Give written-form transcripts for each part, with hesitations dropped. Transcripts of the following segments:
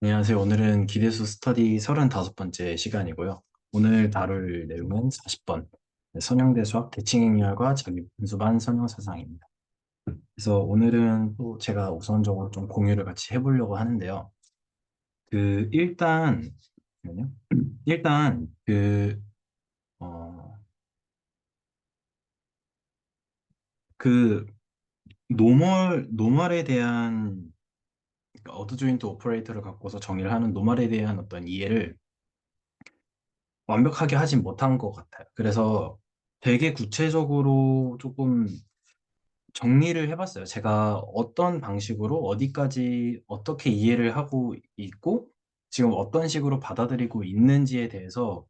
안녕하세요. 오늘은 기대수 스터디 35번째 시간이고요. 오늘 다룰 내용은 40번 선형대 수학 대칭행렬과 자기분수반 선형사상입니다. 그래서 오늘은 또 제가 우선적으로 좀 공유를 같이 해보려고 하는데요. 일단 잠깐만요. 일단 어, 그 노멀에 대한 어드 조인트 오퍼레이터를 갖고서 정의를 하는 노멀에 대한 어떤 이해를 완벽하게 하진 못한 것 같아요. 그래서 되게 구체적으로 조금 정리를 해봤어요. 제가 어떤 방식으로 어디까지 어떻게 이해를 하고 있고 지금 어떤 식으로 받아들이고 있는지에 대해서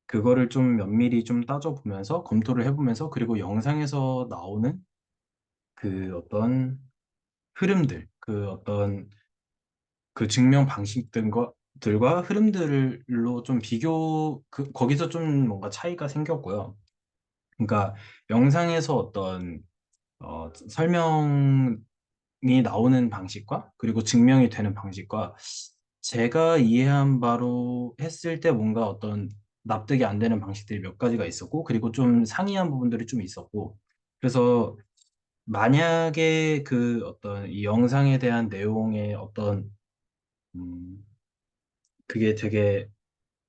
그거를 좀 면밀히 좀 따져보면서 검토를 해보면서 그리고 영상에서 나오는 그 어떤 흐름들, 그 어떤 그 증명 방식들과 흐름들로 좀 거기서 좀 뭔가 차이가 생겼고요. 그러니까 영상에서 어떤 설명이 나오는 방식과 그리고 증명이 되는 방식과 제가 이해한 바로 했을 때 뭔가 어떤 납득이 안 되는 방식들이 몇 가지가 있었고 그리고 좀 상이한 부분들이 좀 있었고 그래서 만약에 그 어떤 이 영상에 대한 내용의 어떤 음, 그게 되게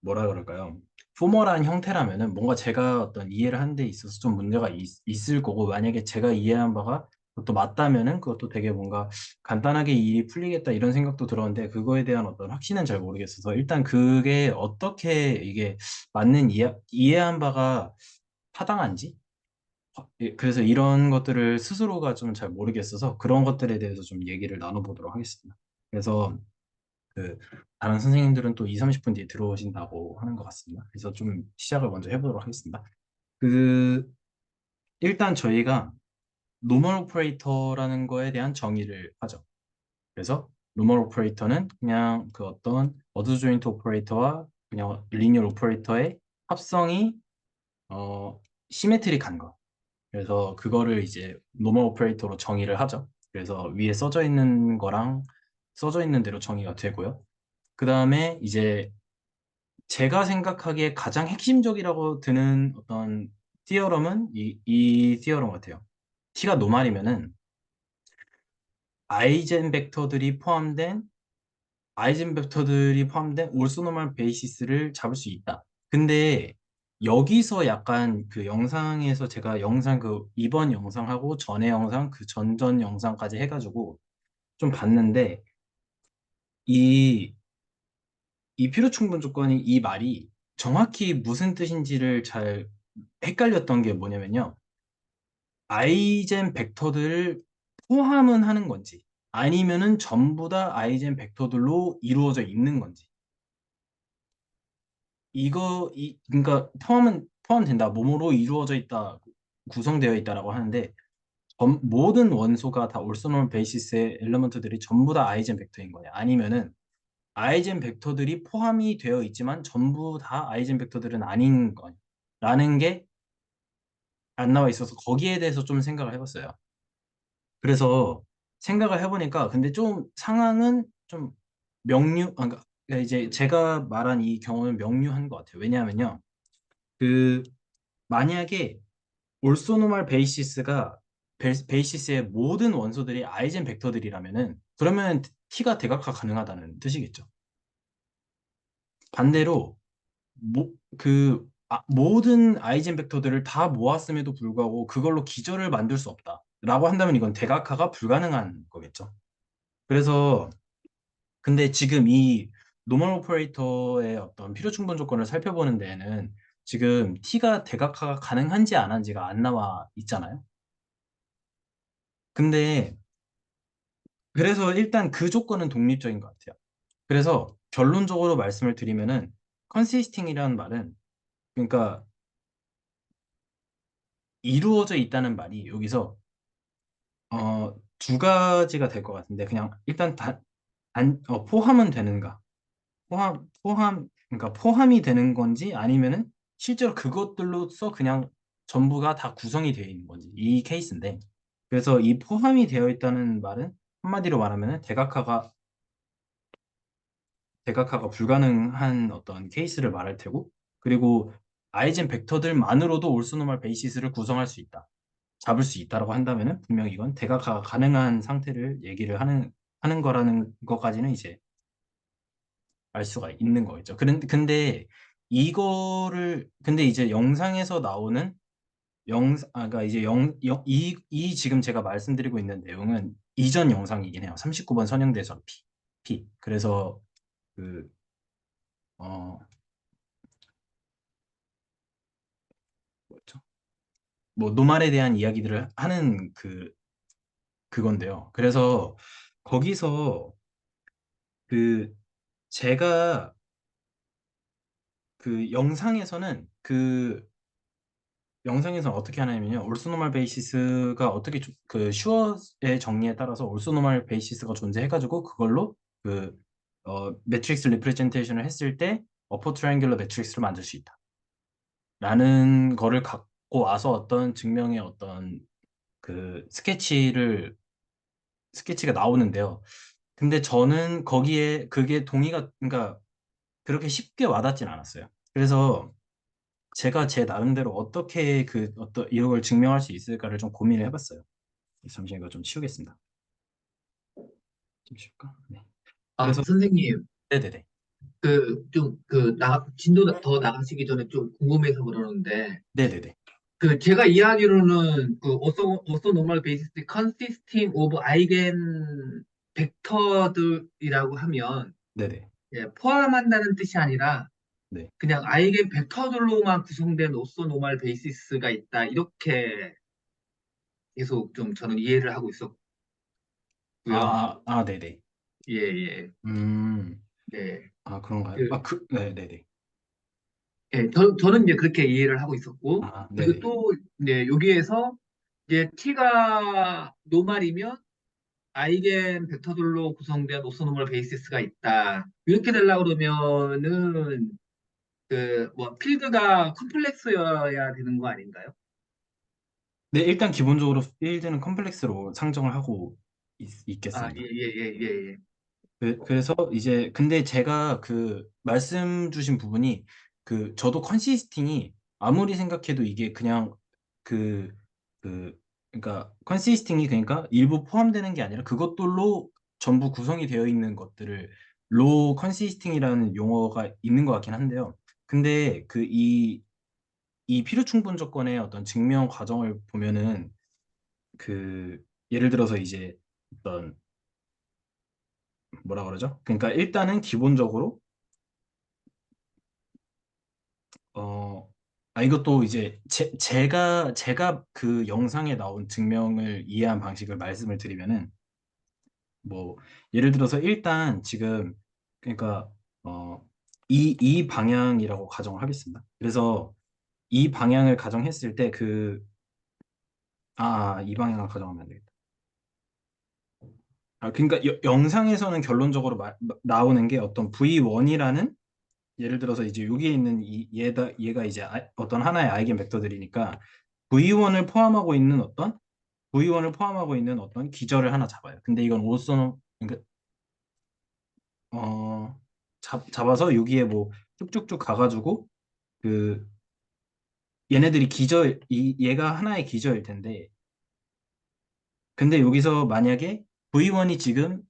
뭐라 그럴까요? 포멀한 형태라면은 뭔가 제가 어떤 이해를 하는 데 있어서 좀 문제가 있을 거고 만약에 제가 이해한 바가 그것도 맞다면은 그것도 되게 뭔가 간단하게 일이 풀리겠다 이런 생각도 들었는데 그거에 대한 어떤 확신은 잘 모르겠어서 일단 그게 어떻게 이게 맞는 이해한 바가 타당한지 그래서 이런 것들을 스스로가 좀 잘 모르겠어서 그런 것들에 대해서 좀 얘기를 나눠보도록 하겠습니다. 그래서 그 다른 선생님들은 또 2, 30분 뒤에 들어오신다고 하는 것 같습니다. 그래서 좀 시작을 먼저 해보도록 하겠습니다. 그 일단 저희가 노멀 오퍼레이터라는 거에 대한 정의를 하죠. 그래서 노멀 오퍼레이터는 그냥 그 어떤 어드 조인트 오퍼레이터와 그냥 리니어 오퍼레이터의 합성이 어 시메트릭한 거. 그래서 그거를 이제 노멀 오퍼레이터로 정의를 하죠. 그래서 위에 써져 있는 대로 정의가 되고요. 그 다음에 이제 제가 생각하기에 가장 핵심적이라고 드는 어떤 티어럼은 이 티어럼 같아요. T가 노말이면은 아이젠 벡터들이 포함된 올소노멀 베이시스를 잡을 수 있다. 근데 여기서 약간 그 영상에서 제가 영상 이번 영상하고 전에 영상 그 전전 영상까지 해가지고 좀 봤는데 이 이 필요 충분 조건이 이 말이 정확히 무슨 뜻인지를 잘 헷갈렸던 게 뭐냐면요. 아이젠 벡터들을 포함은 하는 건지 아니면은 전부 다 아이젠 벡터들로 이루어져 있는 건지 그러니까 포함된다. 몸으로 이루어져 있다. 구성되어 있다라고 하는데 모든 원소가 다 올소널 베이시스의 엘리먼트들이 전부 다 아이젠 벡터인 거냐? 아니면은 아이젠 벡터들이 포함이 되어 있지만 전부 다 아이젠 벡터들은 아닌 거냐라는 게 안 나와 있어서 거기에 대해서 좀 생각을 해봤어요. 그래서 생각을 해보니까 근데 좀 상황은 좀 그러니까 이제 제가 말한 이 경우는 명료한 것 같아요. 왜냐하면요. 그 만약에 올소노말 베이시스의 모든 원소들이 아이젠 벡터들이라면은 그러면 T가 대각화 가능하다는 뜻이겠죠. 반대로 모든 아이젠 벡터들을 다 모았음에도 불구하고 그걸로 기저를 만들 수 없다. 라고 한다면 이건 대각화가 불가능한 거겠죠. 그래서 근데 지금 이 노멀 오퍼레이터의 어떤 필요 충분 조건을 살펴보는 데에는 지금 T가 대각화가 가능한지 안 한지가 안 나와 있잖아요. 근데 그래서 일단 그 조건은 독립적인 것 같아요. 그래서 결론적으로 말씀을 드리면은 consisting이라는 말은 그러니까 이루어져 있다는 말이 여기서 두 가지가 될 것 같은데 그냥 일단 포함은 되는가? 그러니까 포함이 되는 건지 아니면은 실제로 그것들로서 그냥 전부가 다 구성이 되어 있는 건지 이 케이스인데 그래서 이 포함이 되어 있다는 말은 한마디로 말하면은 대각화가 불가능한 어떤 케이스를 말할 테고, 그리고 아이젠 벡터들만으로도 올소노멀 베이시스를 구성할 수 있다. 잡을 수 있다라고 한다면은 분명히 이건 대각화가 가능한 상태를 얘기를 하는 거라는 것까지는 이제 알 수가 있는 거겠죠. 근데 근데 이제 영상에서 나오는 그러니까 이제 이 지금 제가 말씀드리고 있는 내용은 이전 영상이긴 해요. 39번 선형대전 P. 그래서 그, 어, 뭐였죠? 뭐, 노말에 대한 이야기들을 하는 그건데요. 그래서 거기서 그, 제가 영상에서는 어떻게 하냐면요. 올소노멀 베이시스가 어떻게 슈어의 정리에 따라서 올소노멀 베이시스가 존재해가지고 그걸로 그 매트릭스 리프레젠테이션을 했을 때 어퍼 트라이앵귤러 매트릭스를 만들 수 있다. 라는 거를 갖고 와서 어떤 증명의 어떤 스케치가 나오는데요. 근데 저는 거기에 그게 그러니까 그렇게 쉽게 와닿진 않았어요. 그래서 제가 제 나름대로 어떻게 이걸 증명할 수 있을까를 좀 고민을 해봤어요. 잠시만 이거 좀 치우겠습니다. 좀 치울까? 네. 아, 그래서 선생님, 네네네. 진도 더 나가시기 전에 좀 궁금해서 그러는데, 네네네. 제가 이해하기로는, 오소 노멀 베이시스 컨시스팅 오브 아이겐 벡터들이라고 하면, 네네. 예, 포함한다는 뜻이 아니라, 네. 그냥 아이겐 벡터들로만 구성된 오소 노멀 베이시스가 있다. 이렇게 계속 좀 저는 이해를 하고 있었고요. 네네. 예, 예, 음, 네. 그런가요? 그, 네네네. 예, 저는 이제 그렇게 이해를 하고 있었고, 그리고 네네. 또, 네, 여기에서 이제 t가 노말이면 아이겐 벡터들로 구성된 오소노멀 베이시스가 있다. 이렇게 되려고 그러면은, 필드가 컴플렉스여야 되는 거 아닌가요? 네, 일단 기본적으로 필드는 컴플렉스로 상정을 하고 아, 예, 있겠습니다. 예, 예, 예, 예. 그래서 이제 근데 제가 말씀 주신 부분이 저도 컨시스팅이 아무리 생각해도 이게 그냥 그, 그러니까 컨시스팅이 그러니까 일부 포함되는 게 아니라 그것들로 전부 구성이 되어 있는 것들을 로 컨시스팅이라는 용어가 있는 것 같긴 한데요. 근데 이 필요 충분 조건의 어떤 증명 과정을 보면은 그 예를 들어서 이제 어떤 뭐라 그러죠? 그러니까 일단은 기본적으로 어, 이것도 이제 제가 그 영상에 나온 증명을 이해한 방식을 말씀을 드리면은 뭐 예를 들어서 일단 지금 그러니까 이 방향이라고 가정을 하겠습니다. 그래서 이 방향을 가정했을 때 이 방향을 가정하면 안 되겠다. 그러니까 영상에서는 결론적으로 나오는 게 어떤 V1이라는 예를 들어서 이제 여기에 있는 얘가 이제 어떤 하나의 아이겐 벡터들이니까 V1을 포함하고 있는 어떤 기절을 하나 잡아요. 근데 이건 그러니까 잡아서 여기에 뭐 쭉쭉쭉 가가지고 그 얘네들이 얘가 하나의 기저일 텐데 근데 여기서 만약에 V1이 지금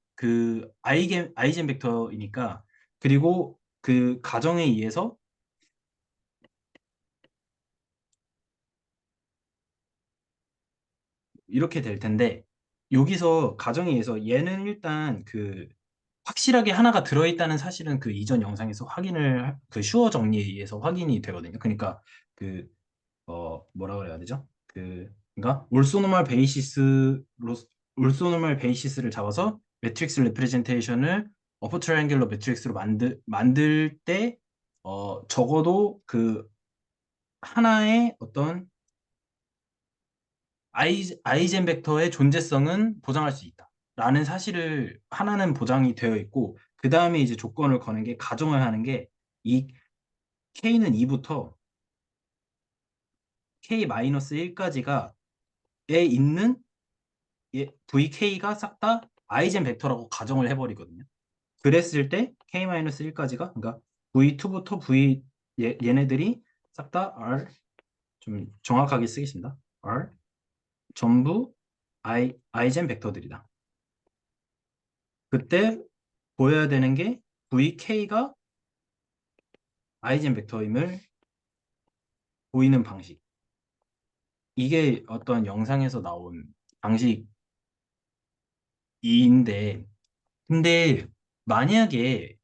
아이젠 벡터이니까 그리고 그 가정에 의해서 이렇게 될 텐데 여기서 가정에 의해서 얘는 일단 확실하게 하나가 들어있다는 사실은 그 이전 영상에서 슈어 정리에 의해서 확인이 되거든요. 그러니까 뭐라 그래야 되죠? 그러니까 올소노멀 베이시스를 잡아서 매트릭스 리프레젠테이션을 어퍼 트라이앵귤러 매트릭스로 만들 때 적어도 하나의 어떤 아이젠 벡터의 존재성은 보장할 수 있다. 라는 사실을 하나는 보장이 되어 있고, 그 다음에 이제 조건을 거는 게, 가정을 하는 게, 이 K는 2부터 K-1까지가 에 있는 VK가 싹 다 아이젠 벡터라고 가정을 해버리거든요. 그랬을 때 k-1까지가 그러니까 v2부터 v 얘네들이 싹 다 r 좀 정확하게 쓰겠습니다. r 전부 i젠 벡터들이다. 그때 보여야 되는 게 vk가 i젠 벡터임을 보이는 방식. 이게 어떤 영상에서 나온 방식인데, 근데 만약에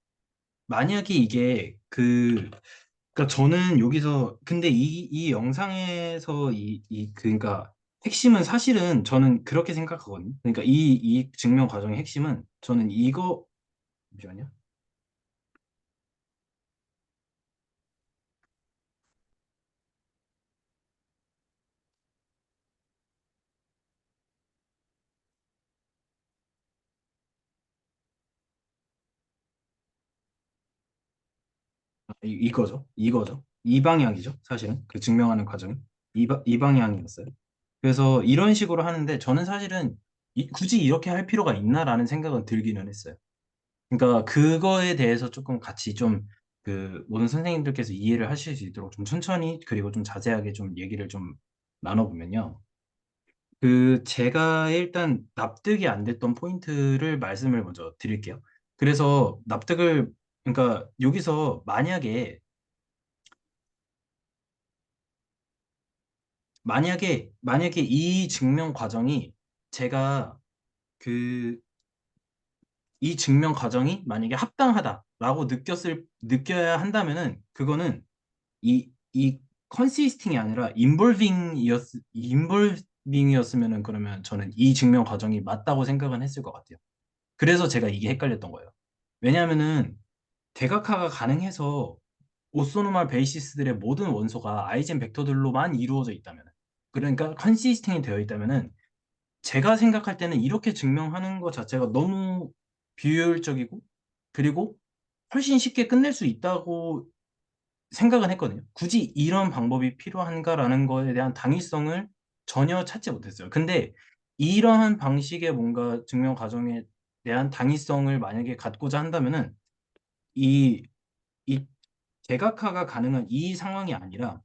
이게 그러니까 저는 여기서 근데 이 영상에서 그러니까 핵심은 사실은 저는 그렇게 생각하거든요. 그러니까 이 증명 과정의 핵심은 저는 이거 잠시만요. 이거죠. 이거죠. 이 방향이죠. 사실은 그 증명하는 과정이 이 방향이었어요. 그래서 이런 식으로 하는데 저는 사실은 굳이 이렇게 할 필요가 있나라는 생각은 들기는 했어요. 그러니까 그거에 대해서 조금 같이 좀 그 모든 선생님들께서 이해를 하실 수 있도록 좀 천천히 그리고 좀 자세하게 좀 얘기를 좀 나눠보면요. 그 제가 일단 납득이 안 됐던 포인트를 말씀을 먼저 드릴게요. 그래서 그러니까 여기서 만약에 이 증명 과정이 제가 그 이 증명 과정이 만약에 합당하다라고 느껴야 한다면은 그거는 이 컨시스팅이 아니라 인볼빙이었으면은 그러면 저는 이 증명 과정이 맞다고 생각은 했을 것 같아요. 그래서 제가 이게 헷갈렸던 거예요. 왜냐하면은 대각화가 가능해서 오소노말 베이시스들의 모든 원소가 아이젠 벡터들로만 이루어져 있다면, 그러니까 컨시스팅이 되어 있다면은 제가 생각할 때는 이렇게 증명하는 것 자체가 너무 비효율적이고 그리고 훨씬 쉽게 끝낼 수 있다고 생각은 했거든요. 굳이 이런 방법이 필요한가라는 거에 대한 당위성을 전혀 찾지 못했어요. 근데 이러한 방식의 뭔가 증명 과정에 대한 당위성을 만약에 갖고자 한다면은 이, 이 대각화가 가능한 이 상황이 아니라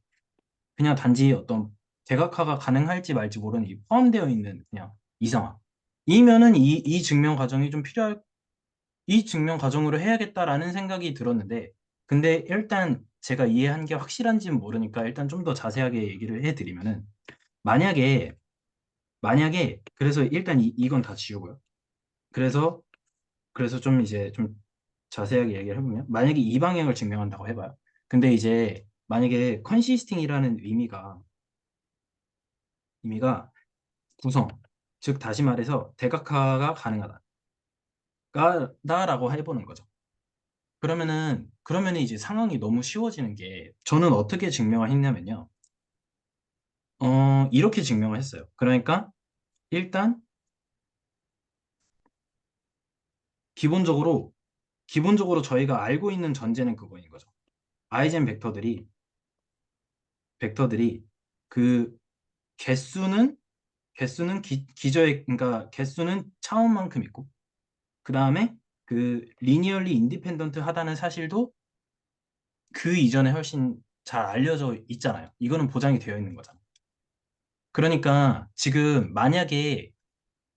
그냥 단지 어떤 대각화가 가능할지 말지 모르는 이 포함되어 있는 그냥 이 상황. 이면은 이 증명 과정이 좀 이 증명 과정으로 해야겠다라는 생각이 들었는데, 근데 일단 제가 이해한 게 확실한지는 모르니까 일단 좀 더 자세하게 얘기를 해드리면은, 만약에, 그래서 일단 이건 다 지우고요. 그래서, 좀 이제 좀 자세하게 얘기를 해보면, 만약에 이 방향을 증명한다고 해봐요. 근데 이제 만약에 컨시스팅이라는 의미가 구성, 즉 다시 말해서 대각화가 가능하다라고 해보는 거죠. 그러면은 이제 상황이 너무 쉬워지는 게 저는 어떻게 증명을 했냐면요. 이렇게 증명을 했어요. 그러니까 일단 기본적으로 저희가 알고 있는 전제는 그거인 거죠. 아이젠 벡터들이 그 개수는 그러니까 개수는 차원만큼 있고 그다음에 그 리니얼리 인디펜던트 하다는 사실도 그 이전에 훨씬 잘 알려져 있잖아요. 이거는 보장이 되어 있는 거잖아요. 그러니까 지금 만약에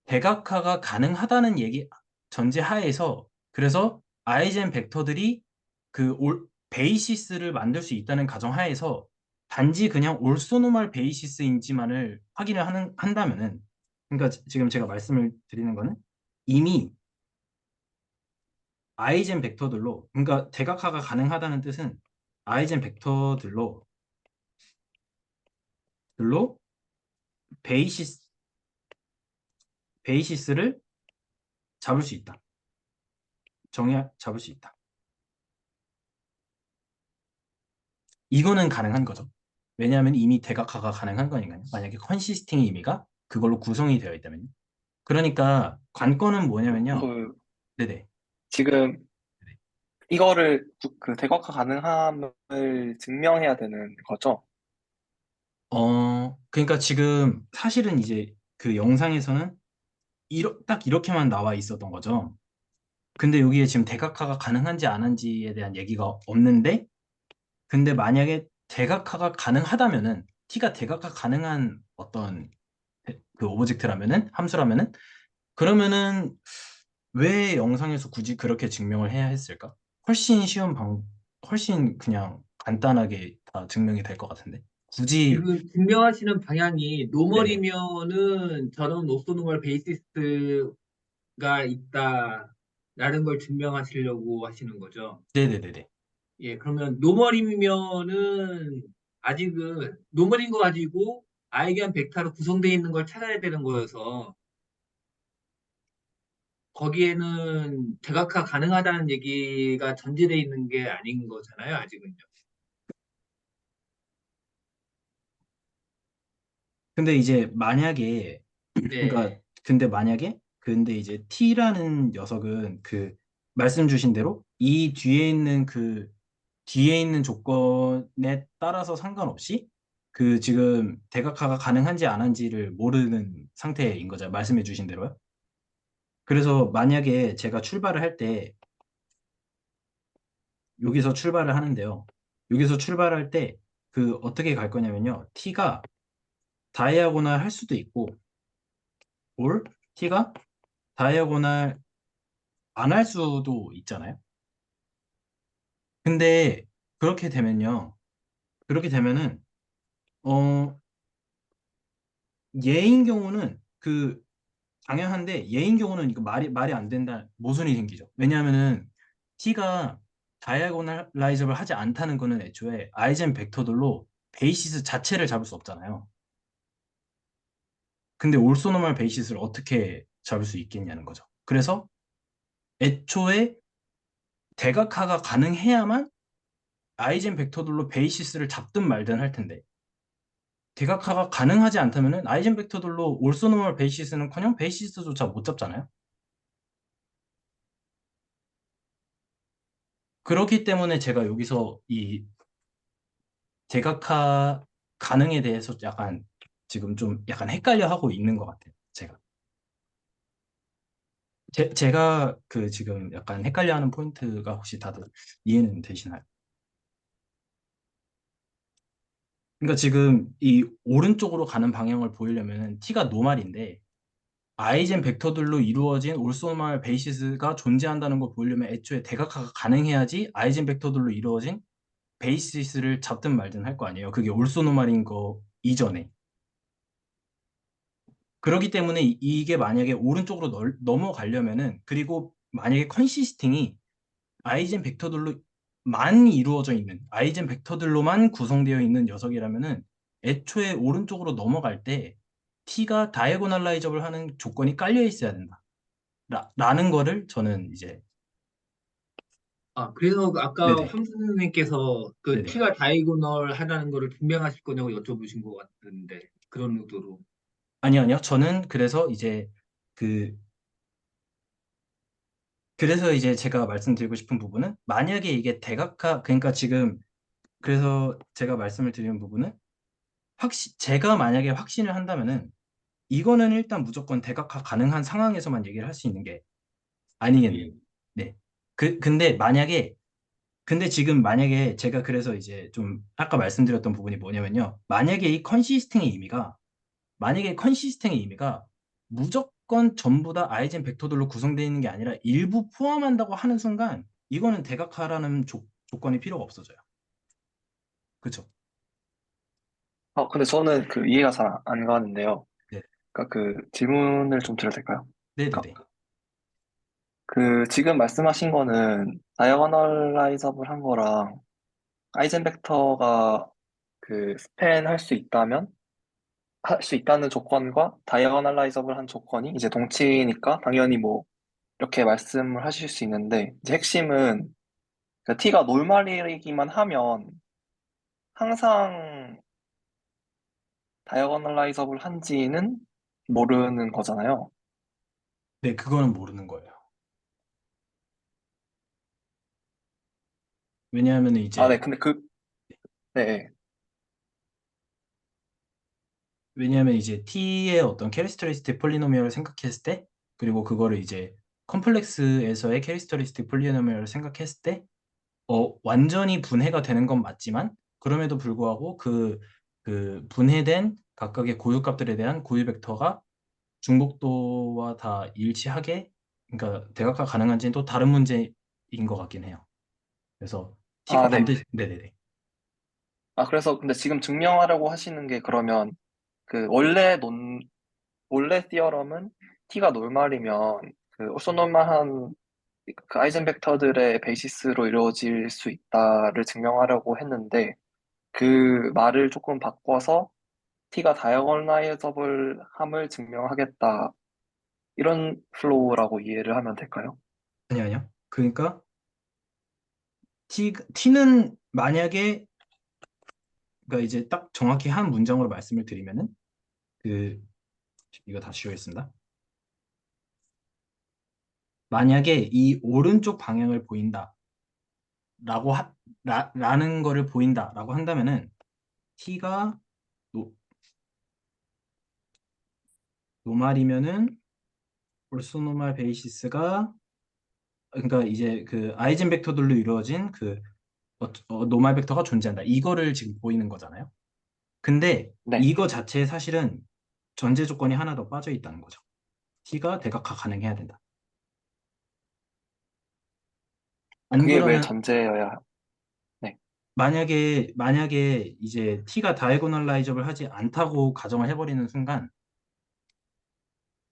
대각화가 가능하다는 얘기 전제하에서 그래서 아이젠 벡터들이 베이시스를 만들 수 있다는 가정하에서 단지 그냥 올소노말 베이시스인지만을 확인을 한다면은 그러니까 지금 제가 말씀을 드리는 거는 이미 아이젠 벡터들로 그러니까 대각화가 가능하다는 뜻은 아이젠 벡터들로 베이시스 베이시스를 잡을 수 있다. 잡을 수 있다. 이거는 가능한 거죠. 왜냐하면 이미 대각화가 가능한 거니까요. 만약에 컨시스팅의 의미가 그걸로 구성이 되어 있다면요. 그러니까 관건은 뭐냐면요. 그, 네네. 지금 이거를 그 대각화 가능함을 증명해야 되는 거죠? 그러니까 지금 사실은 이제 그 영상에서는 딱 이렇게만 나와 있었던 거죠. 근데 여기에 지금 대각화가 가능한지 안 한지에 대한 얘기가 없는데, 근데 만약에 대각화가 가능하다면은, t가 대각화 가능한 어떤 그 오브젝트라면은, 함수라면은, 그러면은 왜 영상에서 굳이 그렇게 증명을 해야 했을까? 훨씬 쉬운 훨씬 그냥 간단하게 다 증명이 될 것 같은데. 굳이, 지금 증명하시는 방향이 네네. 노멀이면은 저런 오소노멀 베이시스가 있다라는 걸 증명하시려고 하시는 거죠. 네네네네. 예, 그러면 노멀이면은 아직은 노멀인 거 가지고 아이겐 벡터로 구성되어 있는 걸 찾아야 되는 거여서 거기에는 대각화 가능하다는 얘기가 전제되어 있는 게 아닌 거잖아요, 아직은요. 근데 이제 만약에, 그러니까, 네. 근데 이제 t라는 녀석은 그, 말씀 주신 대로 이 뒤에 있는 조건에 따라서 상관없이 그 지금 대각화가 가능한지 안 한지를 모르는 상태인 거죠. 말씀해 주신 대로요. 그래서 만약에 제가 출발을 할 때, 여기서 출발을 하는데요. 여기서 출발할 때 그 어떻게 갈 거냐면요. t가 다이아고날 할 수도 있고, or t가 다이아고날 안 할 수도 있잖아요. 근데 그렇게 되면요. 그렇게 되면은 어 예인 경우는 그 당연한데, 예인 경우는 이거 말이 안 된다, 모순이 생기죠. 왜냐하면은 t가 다이아고널라이저블 하지 않다는 거는 애초에 아이젠 벡터들로 베이시스 자체를 잡을 수 없잖아요. 근데 올소노멀 베이시스를 어떻게 잡을 수 있겠냐는 거죠. 그래서 애초에 대각화가 가능해야만 아이젠 벡터들로 베이시스를 잡든 말든 할 텐데, 대각화가 가능하지 않다면은 아이젠 벡터들로 올소노멀 베이시스는커녕 베이시스조차 못 잡잖아요. 그렇기 때문에 제가 여기서 이 대각화 가능에 대해서 약간 지금 좀 약간 헷갈려 하고 있는 것 같아요. 제가 그 지금 약간 헷갈려 하는 포인트가 혹시 다들 이해는 되시나요? 그러니까 지금 이 오른쪽으로 가는 방향을 보이려면 t가 노말인데, 아이젠 벡터들로 이루어진 올소말 베이시스가 존재한다는 걸 보이려면 애초에 대각화가 가능해야지 아이젠 벡터들로 이루어진 베이시스를 잡든 말든 할 거 아니에요. 그게 올소노말인 거 이전에. 그렇기 때문에 이게 만약에 오른쪽으로 넘어가려면은, 그리고 만약에 컨시스팅이 아이젠 벡터들로만 이루어져 있는, 아이젠 벡터들로만 구성되어 있는 녀석이라면은 애초에 오른쪽으로 넘어갈 때 t가 다이아고널라이저블 하는 조건이 깔려 있어야 된다. 라는 거를 저는 이제. 아, 그래서 아까 네네. 함 선생님께서 그 네네. t가 다이고널 하다는 거를 증명하실 거냐고 여쭤보신 것 같은데, 그런 의도로. 아니요. 저는 그래서 이제 그 그래서 이제 제가 말씀드리고 싶은 부분은, 만약에 이게 대각화, 그러니까 지금, 그래서 제가 말씀을 드리는 부분은, 제가 만약에 확신을 한다면은 이거는 일단 무조건 대각화 가능한 상황에서만 얘기를 할 수 있는 게 아니겠는. 예. 네. 근데 만약에, 근데 지금 만약에 제가 그래서 이제 좀 아까 말씀드렸던 부분이 뭐냐면요. 만약에 컨시스팅의 의미가 무조건 전부 다 아이젠 벡터들로 구성되어 있는 게 아니라 일부 포함한다고 하는 순간, 이거는 대각화라는 조건이 필요가 없어져요. 그쵸? 근데 저는 그 이해가 잘 안 가는데요. 네. 그러니까 그 질문을 좀 드려도 될까요? 네네네. 그러니까 그 지금 말씀하신 거는 다이아고널라이저블 한 거랑 아이젠벡터가 그 스팬 할 수 있다는 조건과 다이아고널라이저블 한 조건이 이제 동치니까 당연히 뭐 이렇게 말씀을 하실 수 있는데, 이제 핵심은 그 t가 노멀이기만 하면 항상 다이아고널라이저블 한지는 모르는 거잖아요. 네, 그거는 모르는 거예요. 왜냐하면 아, 네, 이제, 근데 네, 네. t의 어떤 캐리스터리스틱 폴리노미얼을 생각했을 때, 그리고 그거를 이제 컴플렉스에서의 캐릭터리스틱 폴리노미얼을 생각했을 때 완전히 분해가 되는 건 맞지만 그럼에도 불구하고 그 분해된 각각의 고유값들에 대한 고유 벡터가 중복도와 다 일치하게 그러니까 대각화 가능한지는 또 다른 문제인 것 같긴 해요. 그래서 t가 아, 네. 반드시 네네네. 아, 그래서 근데 지금 증명하려고 하시는 게 그러면 그 원래 티어럼은 t가 노멀이면 그 orthonormal한 그 아이젠 벡터들의 베이시스로 이루어질 수 있다를 증명하려고 했는데 그 말을 조금 바꿔서 t가 다이어고널라이저블 함을 증명하겠다 이런 플로우라고 이해를 하면 될까요? 아니요. 그러니까 t는 만약에 그러니까 이제 딱 정확히 한 문장으로 말씀을 드리면은 그 이거 다시 주겠습니다. 만약에 이 오른쪽 방향을 보인다라고 라는 거를 보인다라고 한다면은 t가 노, 노말이면은 올소노말 베이시스가 그러니까 이제 그 아이젠 벡터들로 이루어진 그 노말 벡터가 존재한다. 이거를 지금 보이는 거잖아요. 근데 네. 이거 자체에 사실은 전제 조건이 하나 더 빠져 있다는 거죠. t가 대각화 가능해야 된다. 안 그게 왜 그러면 전제여야, 네. 만약에 이제 t가 다이고널라이저블 하지 않다고 가정을 해버리는 순간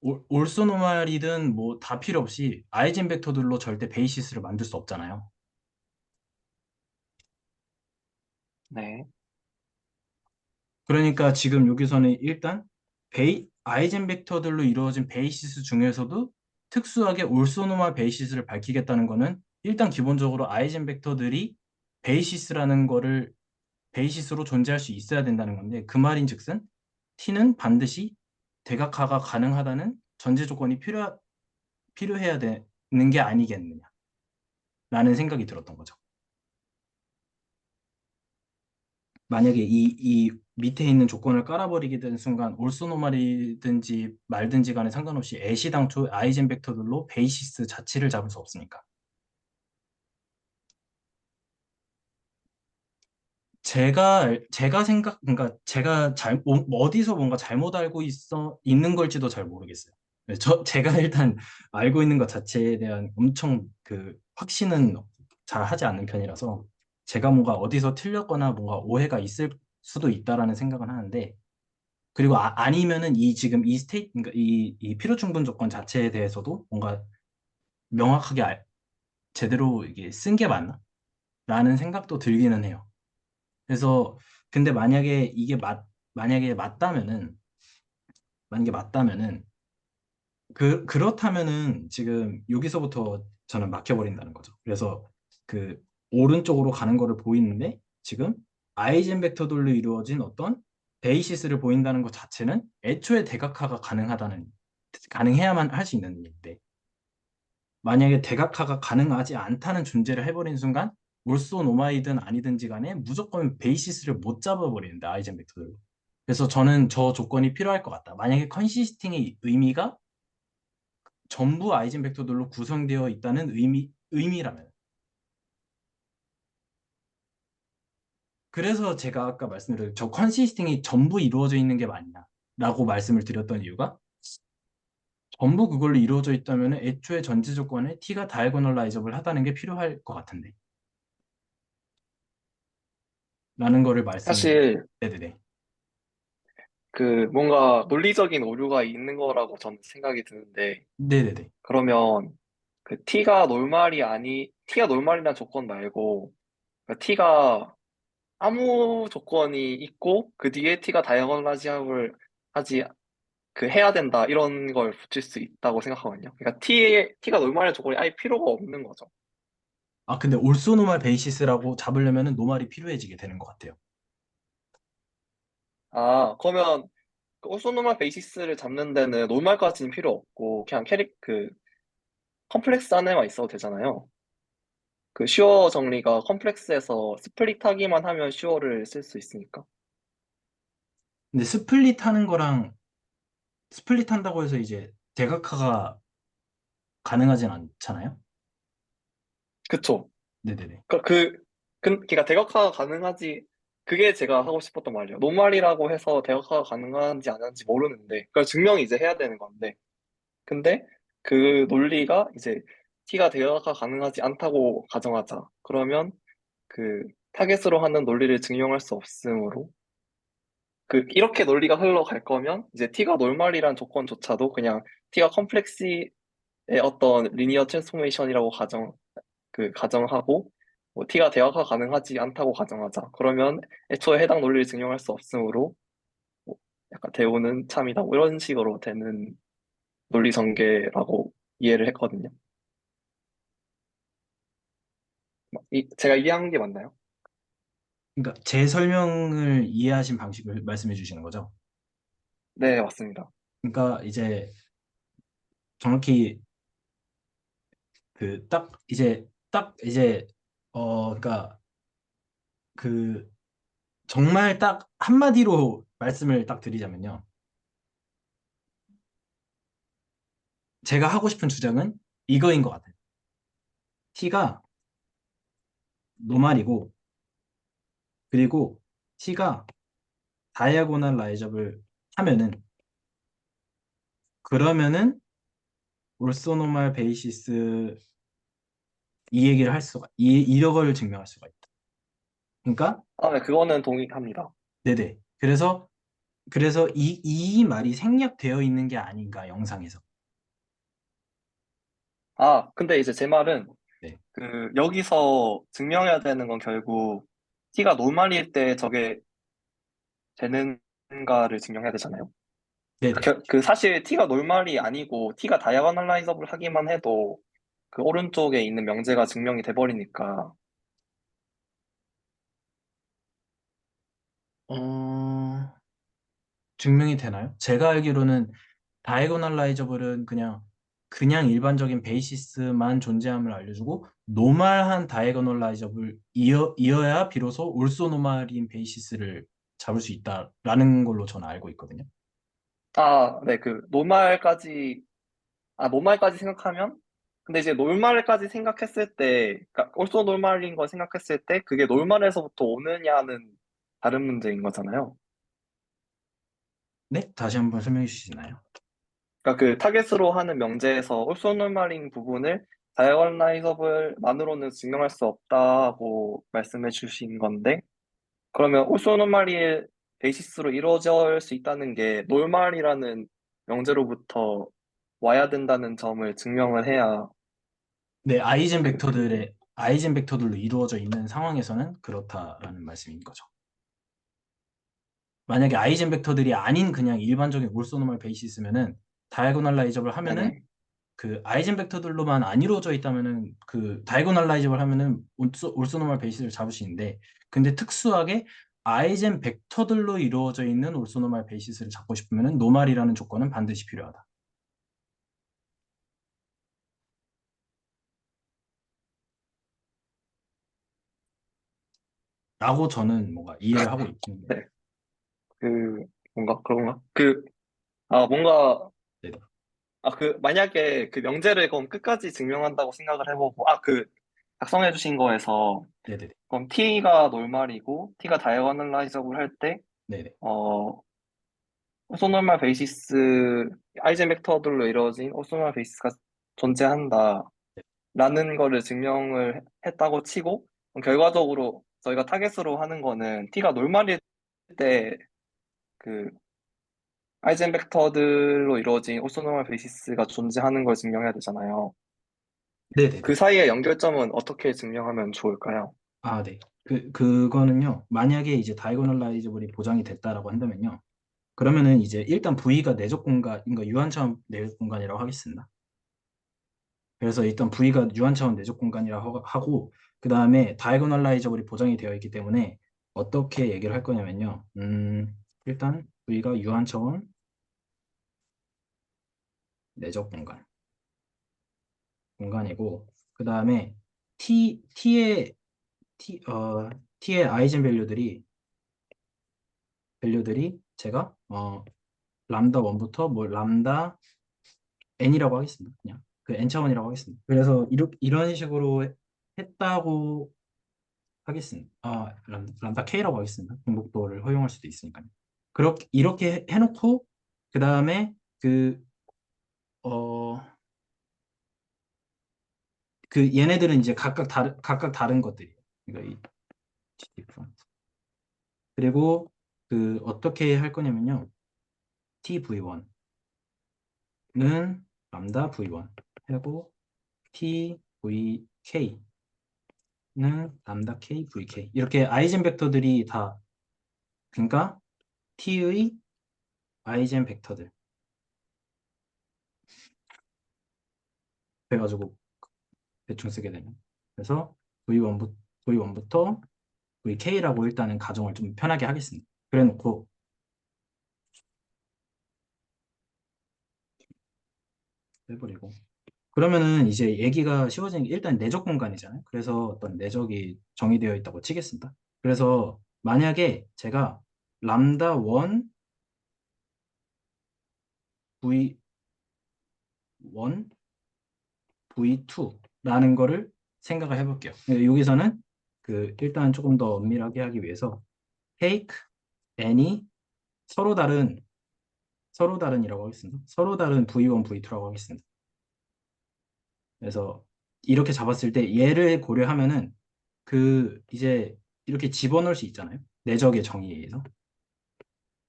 올소노말이든 뭐 다 필요 없이 아이젠 벡터들로 절대 베이시스를 만들 수 없잖아요. 네. 그러니까 지금 여기서는 일단 아이젠 벡터들로 이루어진 베이시스 중에서도 특수하게 올소노말 베이시스를 밝히겠다는 거는 일단 기본적으로 아이젠 벡터들이 베이시스라는 거를 베이시스로 존재할 수 있어야 된다는 건데 그 말인즉슨 t는 반드시 대각화가 가능하다는 전제 조건이 필요해야 되는 게 아니겠느냐라는 생각이 들었던 거죠. 만약에 이 밑에 있는 조건을 깔아버리게 되는 순간 올소노말이든지 말든지 간에 상관없이 애시당초 아이젠 벡터들로 베이시스 자체를 잡을 수 없으니까. 그러니까 제가 어디서 뭔가 잘못 알고 있는 걸지도 잘 모르겠어요. 제가 일단 알고 있는 것 자체에 대한 엄청 그 확신은 잘 하지 않는 편이라서 제가 뭔가 어디서 틀렸거나 뭔가 오해가 있을 수도 있다라는 생각은 하는데 그리고 아니면은 지금 그러니까 이 필요 충분 조건 자체에 대해서도 뭔가 명확하게 제대로 이게 쓴 게 맞나? 라는 생각도 들기는 해요. 그래서 근데 만약에 맞다면은 그렇다면은 지금 여기서부터 저는 막혀버린다는 거죠. 그래서 그 오른쪽으로 가는 거를 보이는데 지금 아이젠 벡터들로 이루어진 어떤 베이시스를 보인다는 것 자체는 애초에 대각화가 가능해야만 할 수 있는 일인데 만약에 대각화가 가능하지 않다는 존재를 해버린 순간 올소노마이든 아니든지 간에 무조건 베이시스를 못 잡아버리는데 아이젠 벡터들로. 그래서 저는 저 조건이 필요할 것 같다. 만약에 컨시스팅의 의미가 전부 아이젠 벡터들로 구성되어 있다는 의미라면. 그래서 제가 아까 말씀드린 저 컨시스팅이 전부 이루어져 있는 게 맞냐라고 말씀을 드렸던 이유가 전부 그걸로 이루어져 있다면 애초에 전제 조건에 t가 다이고널라이저블 하다는 게 필요할 것 같은데 라는 거를 말씀을 사실 네네네. 그 뭔가 논리적인 오류가 있는 거라고 저는 생각이 드는데 네네네. 그러면 그 t가 노멀이라는 조건 말고 그 t가 아무 조건이 있고 그 뒤에 t가 다이아고널라이즈를 하지 그 해야 된다 이런 걸 붙일 수 있다고 생각하거든요. 그러니까 t가 노멀의 조건이 아예 필요가 없는 거죠. 아, 근데 올소 노말 베이시스라고 잡으려면은 노말이 필요해지게 되는 것 같아요. 아, 그러면 그 orthonormal 베이시스를 잡는 데는 노멀까지는 필요 없고 그냥 컴플렉스 안에만 있어도 되잖아요. 그 슈어 정리가 컴플렉스에서 스플릿 하기만 하면 슈어를 쓸 수 있으니까. 근데 스플릿 한다고 해서 이제 대각화가 가능하진 않잖아요. 그쵸? 네네네. 그러니까 대각화가 가능하지. 그게 제가 하고 싶었던 말이에요. 노말이라고 해서 대각화가 가능한지 안 하는지 모르는데, 그걸 증명이 이제 해야 되는 건데. 근데 그 논리가 이제 t가 대각화 가능하지 않다고 가정하자. 그러면 그 타겟으로 하는 논리를 증명할 수 없으므로 이렇게 논리가 흘러갈 거면 이제 t가 노멀이란 조건조차도 그냥 t가 컴플렉스의 어떤 리니어 트랜스포메이션이라고 가정하고 뭐 t가 대화가 가능하지 않다고 가정하자. 그러면 애초에 해당 논리를 증명할 수 없으므로 뭐 약간 대우는 참이다. 뭐 이런 식으로 되는 논리 전개라고 이해를 했거든요. 제가 이해한 게 맞나요? 그러니까 제 설명을 이해하신 방식을 말씀해 주시는 거죠. 네, 맞습니다. 그러니까 이제 정확히 그 딱 이제 그러니까 그 정말 딱 한마디로 말씀을 딱 드리자면요. 제가 하고 싶은 주장은 이거인 것 같아요. t가 노말이고 그리고 t가 다이아고널 라이저블 하면은 그러면은 올소노말 베이시스 이 얘기를 할 수가 이력을 증명할 수가 있다. 그러니까 아, 네, 그거는 동의합니다. 네네. 그래서 이 말이 생략되어 있는 게 아닌가 영상에서. 아, 근데 이제 제 말은 네. 여기서 증명해야 되는 건 결국 t가 노말일 때 저게 되는가를 증명해야 되잖아요. 네네. 사실 t가 노말이 아니고 t가 다이아고널라이저블 하기만 해도 그 오른쪽에 있는 명제가 증명이 돼버리니까. 어, 증명이 되나요? 제가 알기로는 다이고널라이저블은 그냥 일반적인 베이시스만 존재함을 알려주고 노멀한 다이고널라이저블 이어야 비로소 올소 노멀인 베이시스를 잡을 수 있다라는 걸로 저는 알고 있거든요. 아, 네, 노말까지 생각하면, 근데 이제 노말까지 생각했을 때, 그러니까 올소 노말인 거 생각했을 때, 그게 노말에서부터 오느냐는 다른 문제인 거잖아요. 네? 다시 한번 설명해 주시나요? 그러니까 그 타겟으로 하는 명제에서 올소 노말인 부분을 다이아고널라이저블만으로는 증명할 수 없다고 말씀해 주신 건데, 그러면 올소 노말이 베이시스로 이루어질 수 있다는 게 노말이라는 명제로부터 와야 된다는 점을 증명을 해야 네, 그, 아이젠 벡터들로 이루어져 있는 상황에서는 그렇다라는 말씀인 거죠. 만약에 아이젠 벡터들이 아닌 그냥 일반적인 올소노멀 베이시스면은 다이아고널라이저블 하면은 네네. 그 아이젠 벡터들로만 안 이루어져 있다면은 그 다이아고널라이저블 하면은 올소노멀 베이시스를 잡을 수 있는데 근데 특수하게 아이젠 벡터들로 이루어져 있는 올소노멀 베이시스를 잡고 싶으면은 노말이라는 조건은 반드시 필요하다. 라고 저는 뭔가 이해를 하고 있습니다. 네. 뭔가 그런가? 뭔가, 네네. 만약에 그 명제를 그럼 끝까지 증명한다고 생각을 해보고, 작성해 주신 거에서, 네네네. 그럼 t가 노말이고, t가 다이아고널라이저블 할 때, 네네. 어, 오소노멀 베이시스, 아이젠 벡터들로 이루어진 오소노멀 베이시스가 존재한다. 라는 거를 증명을 했다고 치고, 그럼 결과적으로 저희가 타겟으로 하는 거는 t가 노말일 때, 그, 아이젠 벡터들로 이루어진 오소노멀 베이시스가 존재하는 걸 증명해야 되잖아요. 그 네네네. 사이의 연결점은 어떻게 증명하면 좋을까요? 아, 네. 그거는요, 만약에 이제 다이고널라이저블이 보장이 됐다라고 한다면요, 그러면은 이제 일단 V가 내적 공간, 그러니까 유한 차원 내적 공간이라고 하겠습니다. 그래서 일단 V가 유한 차원 내적 공간이라고 하고, 그 다음에 다이고널라이저블이 보장이 되어 있기 때문에 어떻게 얘기를 할 거냐면요, 일단 V가 유한 차원 내적 공간이고, 그 다음에 T, T의 아이젠 밸류들이 제가 람다 1부터 뭐 람다 n이라고 하겠습니다. 그냥 그 n차원이라고 하겠습니다. 그래서 이런 식으로 했다고 하겠습니다. 람다 K라고 하겠습니다. 중복도를 허용할 수도 있으니까요. 그렇게 이렇게 해놓고 그 다음에 어, 그 얘네들은 이제 각각 다른 것들이에요. 그러니까 이 different. 그리고 어떻게 할 거냐면요. tv1는 람다 v1 하고 tvk는 람다 k vk 이렇게 아이젠 벡터들이 다 그러니까 t의 아이젠 벡터들 해가지고 대충 쓰게 되면 그래서 v1부터 vk라고 일단은 가정을 좀 편하게 하겠습니다. 그래 놓고 해버리고 그러면은 이제 얘기가 쉬워지는 게 일단 내적 공간이잖아요. 그래서 어떤 내적이 정의되어 있다고 치겠습니다. 그래서 만약에 제가 람다 1 v1 v2라는 거를 생각을 해볼게요. 여기서는 일단 조금 더 엄밀하게 하기 위해서 take any 서로 다른 서로 다른이라고 하겠습니다. 서로 다른 v1 v2라고 하겠습니다. 그래서 이렇게 잡았을 때 얘를 고려하면은 이제 이렇게 집어넣을 수 있잖아요. 내적의 정의에 의해서.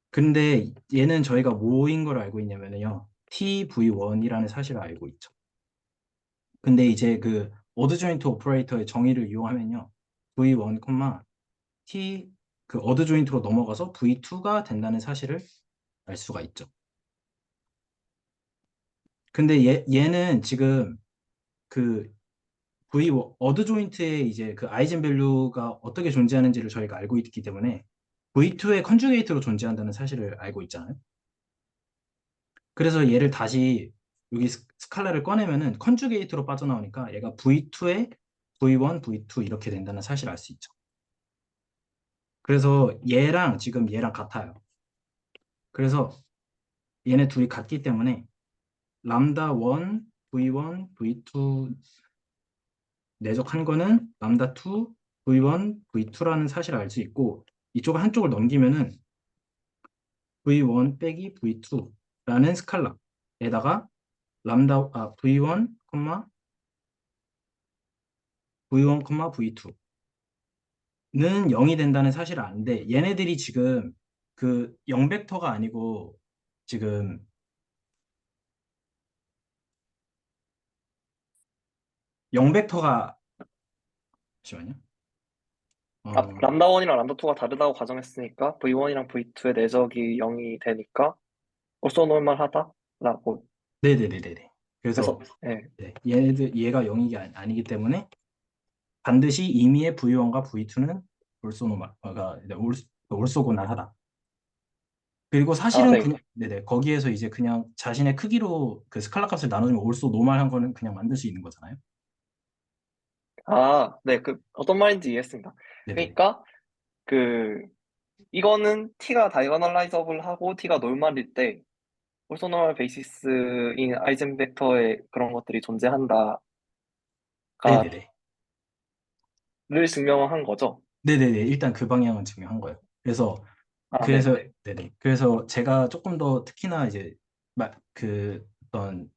근데 얘는 저희가 뭐인 걸 알고 있냐면요. tv1이라는 사실을 알고 있죠. 근데 이제 어드 조인트 오퍼레이터의 정의를 이용하면요. v1, t 어드 조인트로 넘어가서 v2가 된다는 사실을 알 수가 있죠. 근데 얘는 지금 그 V 어드 조인트에 이제 아이젠 밸류가 어떻게 존재하는지를 저희가 알고 있기 때문에 V2의 컨주게이트로 존재한다는 사실을 알고 있잖아요. 그래서 얘를 다시 여기 스칼라를 꺼내면은 컨주게이트로 빠져나오니까 얘가 V2에 V1, V2 이렇게 된다는 사실을 알 수 있죠. 그래서 지금 얘랑 같아요. 그래서 얘네 둘이 같기 때문에 람다 1, V1, V2 내적한 거는 람다 2, V1, V2라는 사실을 알 수 있고 이쪽 한쪽을 넘기면은 V1 빼기 V2라는 스칼라에다가 V1, V1, V2는 0이 된다는 사실을 아는데 얘네들이 지금 0벡터가 아니고 지금 0벡터가 잠시만요. 람다 1이랑 람다 2가 다르다고 가정했으니까 V1이랑 V2의 내적이 0이 되니까 orthonormal하다라고 네네네네네. 그래서 해서 예. 네, 얘가 0이 아니기 때문에 반드시 임의의 V1과 V2는 올소고날하다. 그리고 아, 사실은 네. 그냥 네네 거기에서 이제 그냥 자신의 크기로 스칼라 값을 나눠주면 올소 노말한 거는 그냥 만들 수 있는 거잖아요. 아, 네. 어떤 말인지 이해했습니다. 네네 그러니까 그 이거는 t가 다이거널라이저블 하고 t가 노멀일 때 orthonormal 베이시스인 아이젠벡터의 그런 것들이 존재한다가를 네네네 증명한 거죠. 네네네 일단 그 방향은 증명한 거예요. 그래서 아, 네. 그래서 네네 그래서 제가 조금 더 특히나 이제 어떤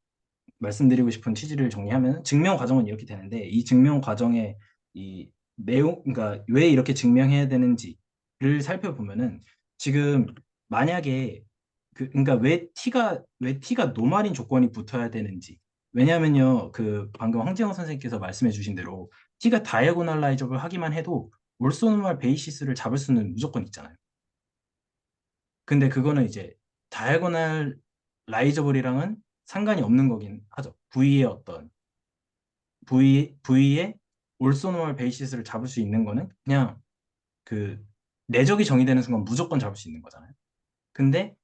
말씀드리고 싶은 취지를 정리하면 증명 과정은 이렇게 되는데 이 증명 과정의 이 내용, 그러니까 왜 이렇게 증명해야 되는지를 살펴보면은 지금 만약에 그러니까 왜 T가 노말인 조건이 붙어야 되는지 왜냐면요 방금 황재영 선생님께서 말씀해 주신 대로 T가 다이아고날라이저블 하기만 해도 올소노말 베이시스를 잡을 수는 무조건 있잖아요. 근데 그거는 이제 다이아고날 라이저블이랑은 상관이 없는 거긴 하죠. V의 올소노멀 베이시스를 잡을 수 있는 거는 그냥 그 내적이 정의되는 순간 무조건 잡을 수 있는 거잖아요. 근데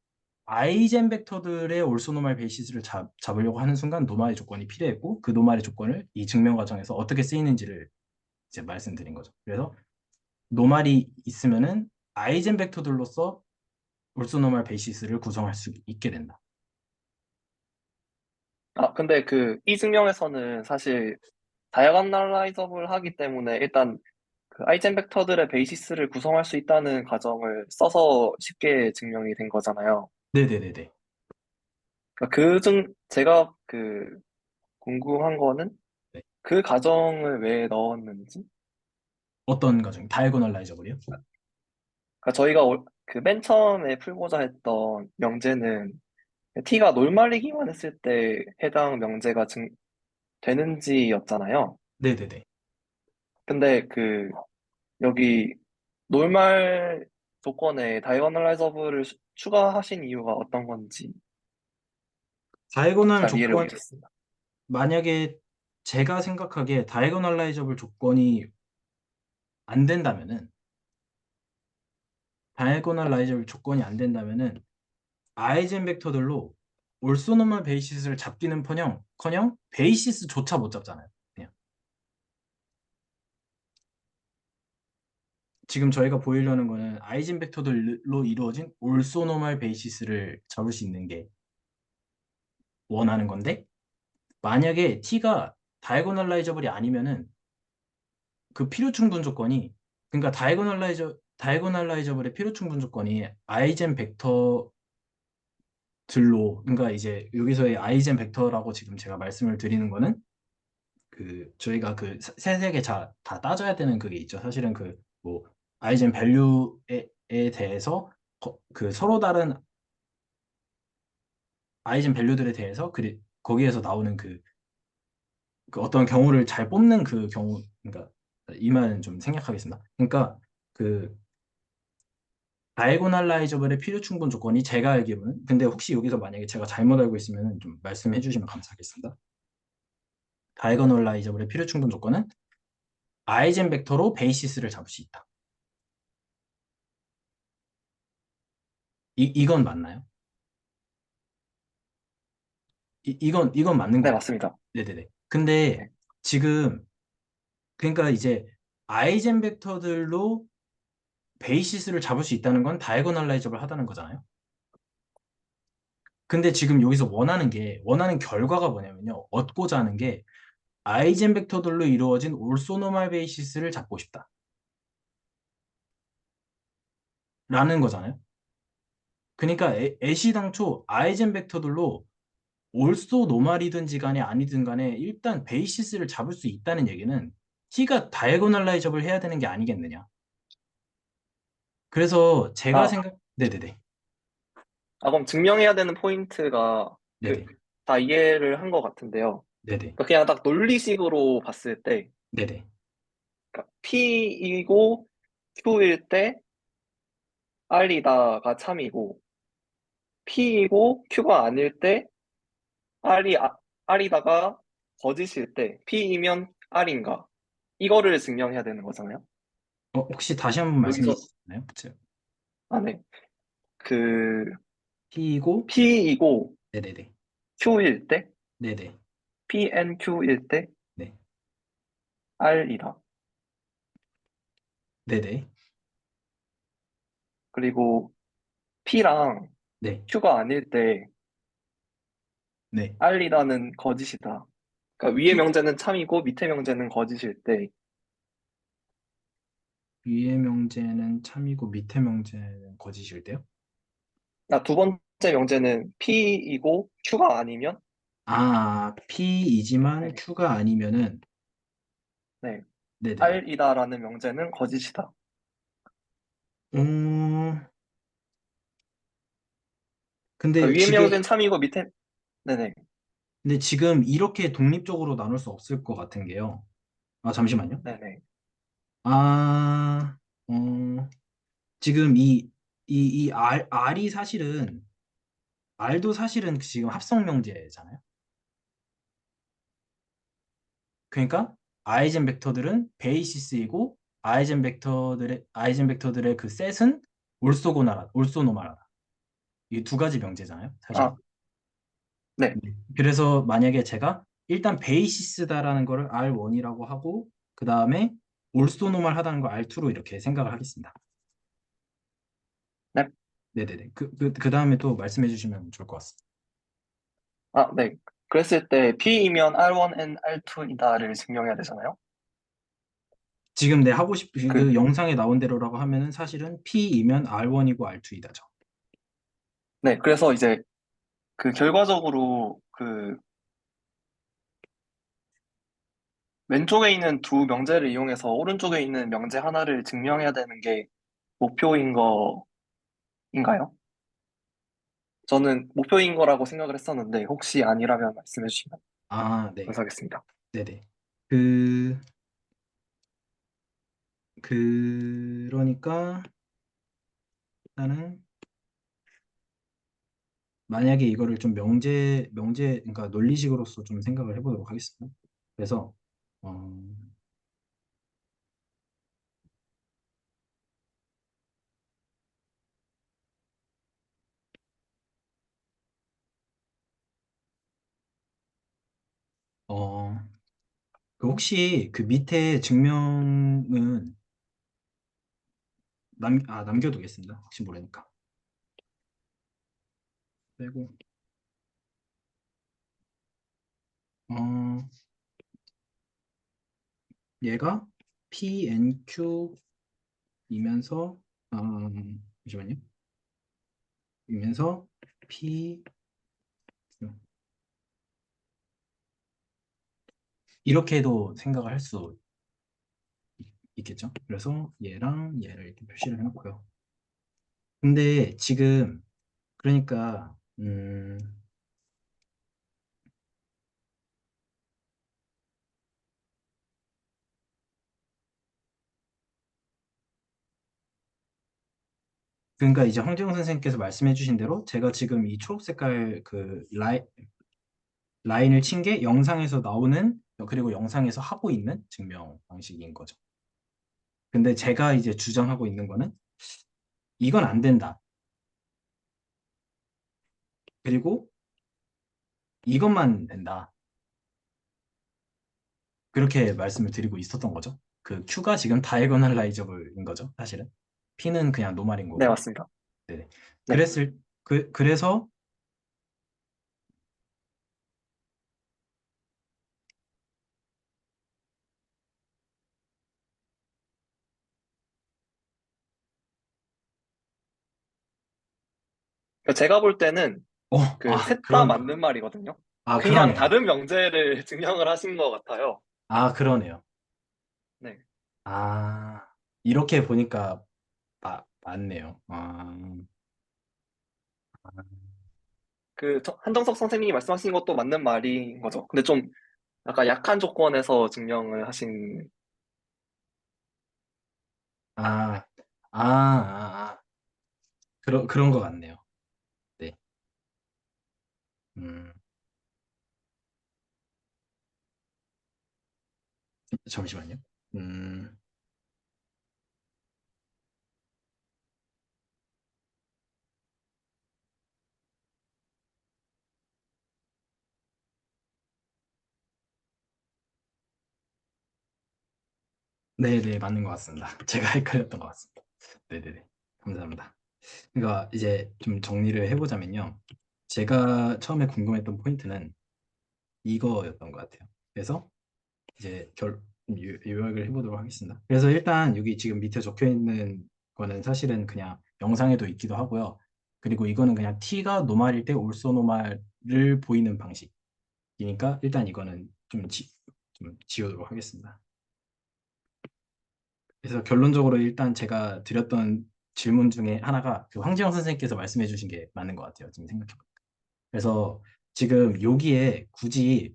아이젠 벡터들의 올소노멀 베이시스를 잡으려고 하는 순간 노말의 조건이 필요했고 그 노말의 조건을 이 증명 과정에서 어떻게 쓰이는지를 이제 말씀드린 거죠. 그래서 노말이 있으면은 아이젠 벡터들로서 올소노멀 베이시스를 구성할 수 있게 된다. 근데 그 이 증명에서는 사실 다이아고널라이저블 하기 때문에 일단 그 아이젠 벡터들의 베이시스를 구성할 수 있다는 가정을 써서 쉽게 증명이 된 거잖아요. 네네네네. 그러니까 제가 그 궁금한 거는 네. 그 가정을 왜 넣었는지. 어떤 과정? 다이고널라이저블이요? 그러니까 저희가 그 맨 처음에 풀고자 했던 명제는 t가 놀말이기만 했을 때 해당 명제가 되는지였잖아요. 네네네. 근데 그 여기 놀말 조건에 다이고널라이저블을 추가하신 이유가 어떤 건지 다이고널 잘 이해를 조건, 못했습니다. 만약에 제가 생각하기에 다이고널라이저블 조건이 안 된다면은, 다이고널라이저블 조건이 안 된다면은, 아이젠 벡터들로 올소노멀 베이시스를 잡기는커녕 베이시스조차 못 잡잖아요. 그냥. 지금 저희가 보이려는 거는 아이젠 벡터들로 이루어진 올소노멀 베이시스를 잡을 수 있는 게 원하는 건데, 만약에 t가 다이고널라이저블이 아니면은 그 필요 충분 조건이, 그러니까 다이고널라이저블의 필요 충분 조건이 아이젠 벡터들로, 그러니까 이제 여기서의 아이젠 벡터라고 지금 제가 말씀을 드리는 거는, 그 저희가 그 세세계 다 따져야 되는 그게 있죠. 사실은 그 뭐 아이젠 밸류에 대해서 그 서로 다른 아이젠 밸류들에 대해서 거기에서 나오는 그 어떤 경우를 잘 뽑는 그 경우, 그러니까 이 말은 좀 생략하겠습니다. 그러니까 그 다이고널라이저블의 필요 충분 조건이 제가 알기로는, 근데 혹시 여기서 만약에 제가 잘못 알고 있으면 좀 말씀해 주시면 감사하겠습니다. 다이고널라이저블의 필요 충분 조건은 아이젠 벡터로 베이시스를 잡을 수 있다. 이건 맞나요? 이건 맞는 것 네, 같아요. 맞습니다. 네네네. 근데 네. 지금, 그러니까 이제 아이젠 벡터들로 베이시스를 잡을 수 있다는 건 다이고널라이저블 하다는 거잖아요. 근데 지금 여기서 원하는 결과가 뭐냐면요. 얻고자 하는 게 아이젠 벡터들로 이루어진 올소노멀 베이시스를 잡고 싶다. 라는 거잖아요. 그러니까 애시당초 아이젠 벡터들로 올소 노멀이든지 간에 아니든 간에 일단 베이시스를 잡을 수 있다는 얘기는 t가 다이고널라이저블 해야 되는 게 아니겠느냐. 그래서 제가 아, 네네네. 그럼 증명해야 되는 포인트가 그 네네. 다 이해를 한 것 같은데요. 네네. 그러니까 그냥 딱 논리식으로 봤을 때 네네. 그러니까 P이고 Q일 때 R이다가 참이고 P이고 Q가 아닐 때 R이다가 거짓일 때 P이면 R인가 이거를 증명해야 되는 거잖아요. 혹시 다시 한번 말씀해 여기서 주시나요? 네. 그 t이고, P이고 네네네. Q일 때 네네. PNQ일 때 네. R이다. 네네. 그리고 P랑 네. Q가 아닐 때 네. R이다는 거짓이다. 그러니까 위의 P, 명제는 참이고 밑의 명제는 거짓일 때 위의 명제는 참이고 밑의 명제는 거짓일 때요? 두 번째 명제는 P이고 Q가 아니면 P이지만 네, Q가 아니면은, 네, 네네네. R이다라는 명제는 거짓이다. 음, 근데 그러니까 위의 명제는 참이고 밑에 네네 근데 지금 이렇게 독립적으로 나눌 수 없을 것 같은 게요. 잠시만요. 네네 아, 어, 지금 이 R이 사실은, R도 사실은 지금 합성 명제잖아요. 그러니까 아이젠 벡터들은 베이시스이고 아이젠 벡터들의 그 셋은 올소노멀하다. 이 두 가지 명제잖아요, 사실은. 아 네. 네. 그래서 만약에 제가 일단 베이시스다라는 거를 R1이라고 하고 그 다음에 올소노멀하다는 걸 R2로 이렇게 생각을 하겠습니다. 네. 네네네. 그 다음에 또 말씀해 주시면 좋을 것 같습니다. 네. 그랬을 때 P이면 R1 and R2이다를 증명해야 되잖아요. 지금 내 하고 싶은 그, 그 영상에 나온 대로라고 하면은 사실은 P이면 R1이고 R2이다죠. 네, 그래서 이제 그 결과적으로 그 왼쪽에 있는 두 명제를 이용해서 오른쪽에 있는 명제 하나를 증명해야 되는 게 목표인 거인가요? 저는 목표인 거라고 생각을 했었는데 혹시 아니라면 말씀해 주시면 아, 네. 감사하겠습니다. 네네. 그, 그러니까 나는 만약에 이거를 좀 그러니까 논리식으로서 좀 생각을 해보도록 하겠습니다. 그래서, 어, 어, 그 혹시 그 밑에 증명은 남겨두겠습니다. 혹시 모르니까. 빼고, 어, 얘가 PNQ이면서, 잠시만요. 이면서 P, 이렇게도 생각을 할 수 있겠죠. 그래서 얘랑 얘를 이렇게 표시를 해놓고요. 근데 지금, 그러니까, 그러니까 이제 황재용 선생님께서 말씀해 주신 대로 제가 지금 이 초록 색깔 그 라인을 친 게 영상에서 나오는, 그리고 영상에서 하고 있는 증명 방식인 거죠. 근데 제가 이제 주장하고 있는 거는 이건 안 된다. 그리고 이것만 된다. 그렇게 말씀을 드리고 있었던 거죠. 그 Q가 지금 다이고널라이저블인 거죠, 사실은. P는 그냥 노말인 네, 거고. 맞습니다. 네네. 네. 그래서, 제가 볼 때는 그 셋 다 그런, 맞는 말이거든요. 그냥 그러네요. 다른 명제를 증명을 하신 것 같아요. 그러네요. 네. 아, 이렇게 보니까 맞네요. 그 한정석 선생님이 말씀하신 것도 맞는 말인 거죠. 근데 좀 약간 약한 조건에서 증명을 하신 아, 그런 것 같네요. 네. 음, 잠시만요. 음, 네네, 맞는 것 같습니다. 제가 헷갈렸던 것 같습니다. 네네네. 감사합니다. 그러니까 이제 좀 정리를 해보자면요. 제가 처음에 궁금했던 포인트는 이거였던 것 같아요. 그래서 이제 요약을 해보도록 하겠습니다. 그래서 일단 여기 지금 밑에 적혀 있는 거는 사실은 그냥 영상에도 있기도 하고요. 그리고 이거는 그냥 T가 노말일 때 올소 노말을 보이는 방식이니까 일단 이거는 좀 지우도록 하겠습니다. 그래서 결론적으로 일단 제가 드렸던 질문 중에 하나가 그 황지영 선생님께서 말씀해 주신 게 맞는 것 같아요. 지금 생각해보니까. 그래서 지금 여기에 굳이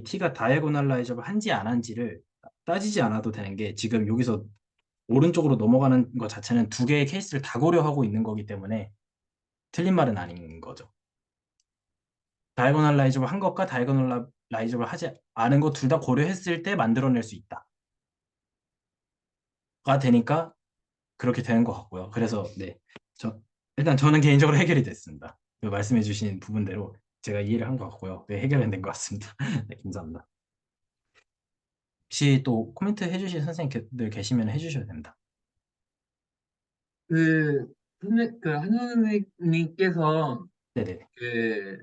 T가 다이애고널라이저블 한지 안 한지를 따지지 않아도 되는 게 지금 여기서 오른쪽으로 넘어가는 것 자체는 두 개의 케이스를 다 고려하고 있는 거기 때문에 틀린 말은 아닌 거죠. 다이애고널라이저블 한 것과 다이애고널라이저블 하지 않은 것 둘 다 고려했을 때 만들어낼 수 있다가 되니까 그렇게 되는 것 같고요. 그래서 네, 일단 저는 개인적으로 해결이 됐습니다. 그 말씀해 주신 부분대로 제가 이해를 한 것 같고요. 네, 해결은 된 것 같습니다. 네, 감사합니다. 혹시 또 코멘트 해주실 선생님들 계시면 해주셔도 됩니다. 그, 그 한선생님께서 네네. 그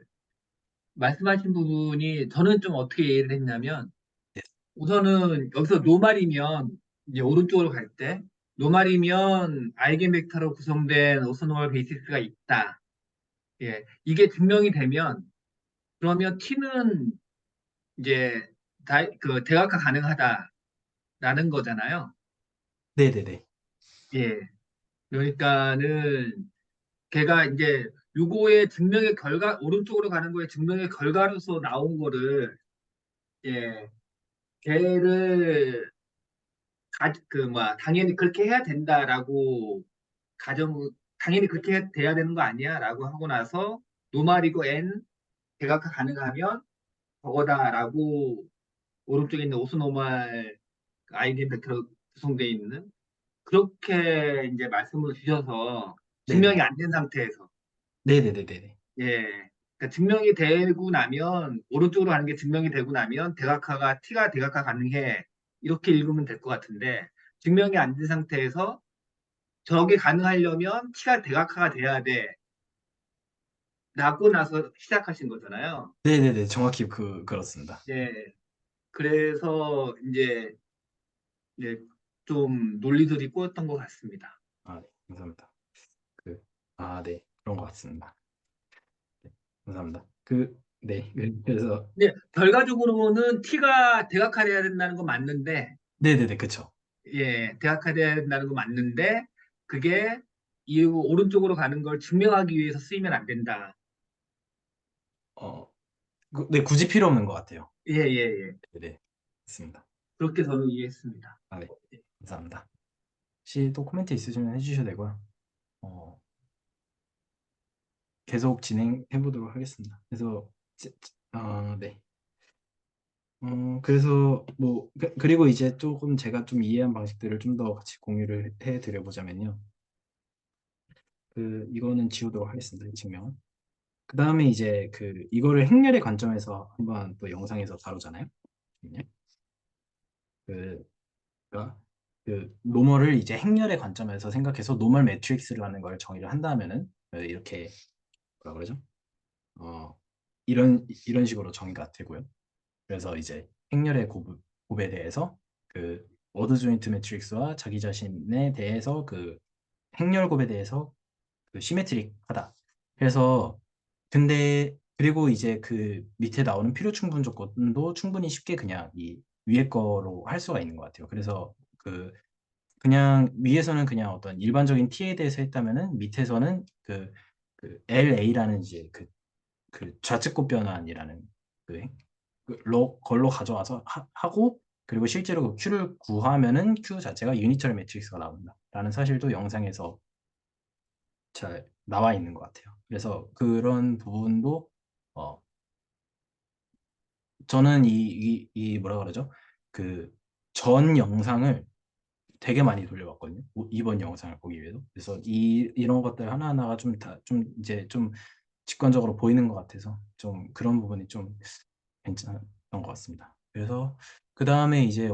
말씀하신 부분이 저는 좀 어떻게 이해를 했냐면 네, 우선은 여기서 노말이면 이제 오른쪽으로 갈 때 노말이면 아이겐벡터로 구성된 오스노멀 베이시스가 있다. 예, 이게 증명이 되면 그러면 T는 이제 그 대각화 가능하다라는 거잖아요. 네네네. 예, 그러니까는 걔가 이제 요거의 증명의 결과 오른쪽으로 가는 거에 증명의 결과로서 나온 거를 예, 걔를 당연히 그렇게 해야 된다라고 가정 당연히 그렇게 돼야 되는 거 아니야라고 하고 나서 노말이고 n 대각화 가능하면 저거다라고 오른쪽에 있는 오스노말 아이덴 벡터로 구성되어 있는 그렇게 이제 말씀을 주셔서 증명이 네네. 안 된 상태에서 네네네네네. 예 그러니까 증명이 되고 나면 오른쪽으로 가는 게 증명이 되고 나면 대각화가 t가 대각화 가능해 이렇게 읽으면 될 것 같은데 증명이 안 된 상태에서 저게 가능하려면 t가 대각화가 돼야 돼 라고 나서 시작하신 거잖아요. 네네네. 정확히 그렇습니다. 예 그래서 이제 좀 논리들이 꼬였던 것 같습니다. 아, 네. 감사합니다. 네. 그런 것 같습니다. 네, 감사합니다. 네. 그래서, 근데 결과적으로는 t가 대각화돼야 된다는 건 맞는데 네네네. 그쵸. 예, 대학화돼야 된다는 거 맞는데 그게 이 오른쪽으로 가는 걸 증명하기 위해서 쓰이면 안 된다. 어, 네. 굳이 필요 없는 것 같아요. 예, 예, 예. 네네. 맞습니다. 그렇게 저는 이해했습니다. 네. 감사합니다. 혹시 또 코멘트 있으시면 해주셔도 되고요. 어, 계속 진행해 보도록 하겠습니다. 그래서, 네. 그래서 그리고 이제 조금 제가 좀 이해한 방식들을 좀 더 같이 공유를 해 드려보자면요. 이거는 지우도록 하겠습니다. 이 증명은. 그 다음에 이제 이거를 행렬의 관점에서 한번 또 영상에서 다루잖아요. 네. 그, 그러니까 노멀을 이제 행렬의 관점에서 생각해서 노멀 매트릭스라는 걸 정의를 한다면은 이렇게 뭐라 그러죠? 어, 이런 식으로 정의가 되고요. 그래서 이제 행렬의 곱에 대해서 워드 조인트 매트릭스와 자기 자신에 대해서 행렬 곱에 대해서 시메트릭하다. 그래서 근데 그리고 이제 밑에 나오는 필요 충분 조건도 충분히 쉽게 그냥 이 위에 거로 할 수가 있는 것 같아요. 그래서 그냥 위에서는 그냥 어떤 일반적인 t에 대해서 했다면은 밑에서는 LA라는 이제 좌측곱 변환이라는 그, 걸로 가져와서 하고 그리고 실제로 Q를 구하면은 Q 자체가 유니터리 매트릭스가 나온다라는 사실도 영상에서 잘 나와 있는 것 같아요. 그래서 그런 부분도 어, 저는 뭐라 그러죠? 그 전 영상을 되게 많이 돌려봤거든요. 이번 영상을 보기 위해서. 그래서 이런 것들 하나하나가 좀 이제 좀 직관적으로 보이는 것 같아서 좀 그런 부분이 좀 괜찮았던 것 같습니다. 그래서 그 다음에 이제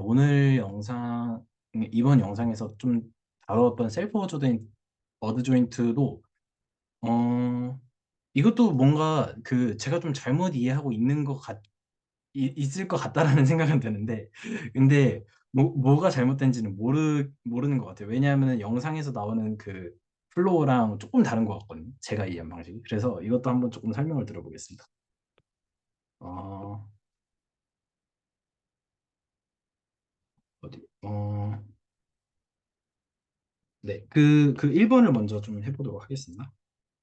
이번 영상에서 좀 다뤘던 셀프 어드 조인트도 이것도 뭔가 제가 좀 잘못 이해하고 있을 것 같다라는 생각은 드는데, 근데 뭐가 잘못된지는 모르는 것 같아요. 왜냐하면 영상에서 나오는 플로우랑 조금 다른 것 같거든요. 제가 이해한 방식이. 그래서 이것도 한번 조금 설명을 들어보겠습니다. 어, 어디, 네. 1번을 먼저 좀 해보도록 하겠습니다.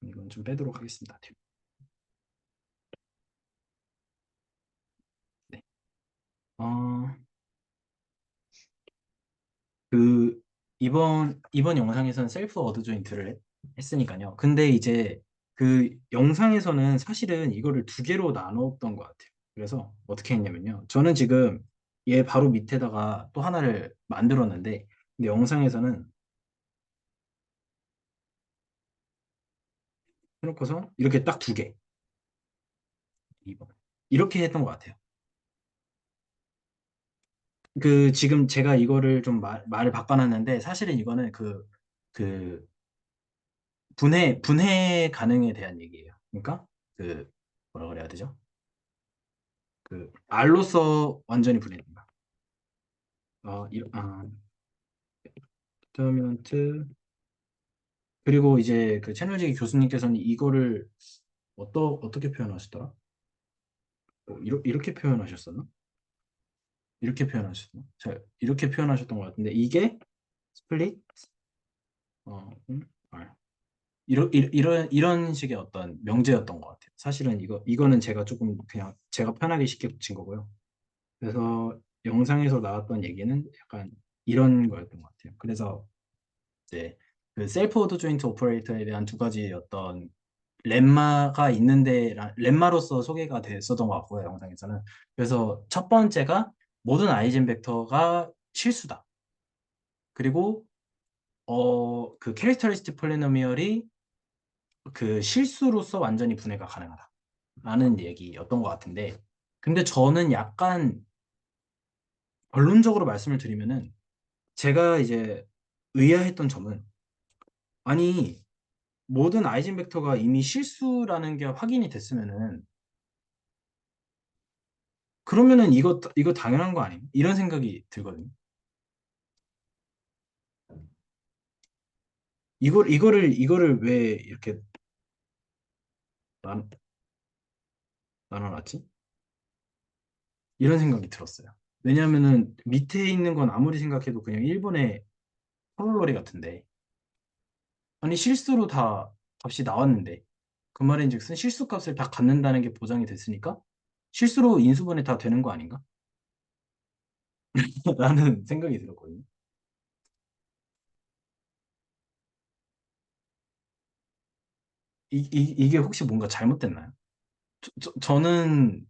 이건 좀 빼도록 하겠습니다. 네. 어, 그 이번 영상에서는 셀프 어드 조인트를 했으니까요. 근데 이제 영상에서는 사실은 이거를 두 개로 나눴던 것 같아요. 그래서 어떻게 했냐면요. 저는 지금 얘 바로 밑에다가 또 하나를 만들었는데, 근데 영상에서는 해놓고서 이렇게 딱 두 개, 2번. 이렇게 했던 것 같아요. 지금 제가 이거를 좀 말을 바꿔놨는데, 사실은 이거는 그 분해 가능에 대한 얘기예요. 그러니까 뭐라 그래야 되죠? 그 R로서 완전히 분해된다. 디터미넌트 그리고 이제 그 채널지기 교수님께서는 이거를 어떻게 표현하셨더라? 이렇게 표현하셨었나? 이렇게 표현하셨나? 이렇게 표현하셨던 것 같은데 이게 스플릿 R. 이런 식의 어떤 명제였던 것 같아요. 사실은 이거는 제가 조금 그냥 제가 편하게 쉽게 붙인 거고요. 그래서 영상에서 나왔던 얘기는 약간 이런 거였던 것 같아요. 그래서 이제 그 셀프 오더 조인트 오퍼레이터에 대한 두 가지 어떤 렘마가 있는데 렘마로서 소개가 됐었던 것 같고요, 영상에서는. 그래서 첫 번째가 모든 아이젠 벡터가 실수다. 그리고 그 캐릭터리스틱 폴리노미얼이 그 실수로서 완전히 분해가 가능하다. 라는 얘기였던 것 같은데, 근데 저는 약간 결론적으로 말씀을 드리면은, 제가 이제 의아했던 점은, 아니, 모든 아이젠 벡터가 이미 실수라는 게 확인이 됐으면은, 그러면은 이거 당연한 거 아니에요? 이런 생각이 들거든요. 이거를 왜 이렇게 나, 나눠놨지? 이런 생각이 들었어요. 왜냐하면은 밑에 있는 건 아무리 생각해도 그냥 일본의 폴로로리 같은데, 아니 실수로 다 값이 나왔는데 그 말인즉슨 실수값을 다 갖는다는 게 보장이 됐으니까 실수로 인수분해 다 되는 거 아닌가? 라는 생각이 들었거든요. 이게 혹시 뭔가 잘못됐나요? 저는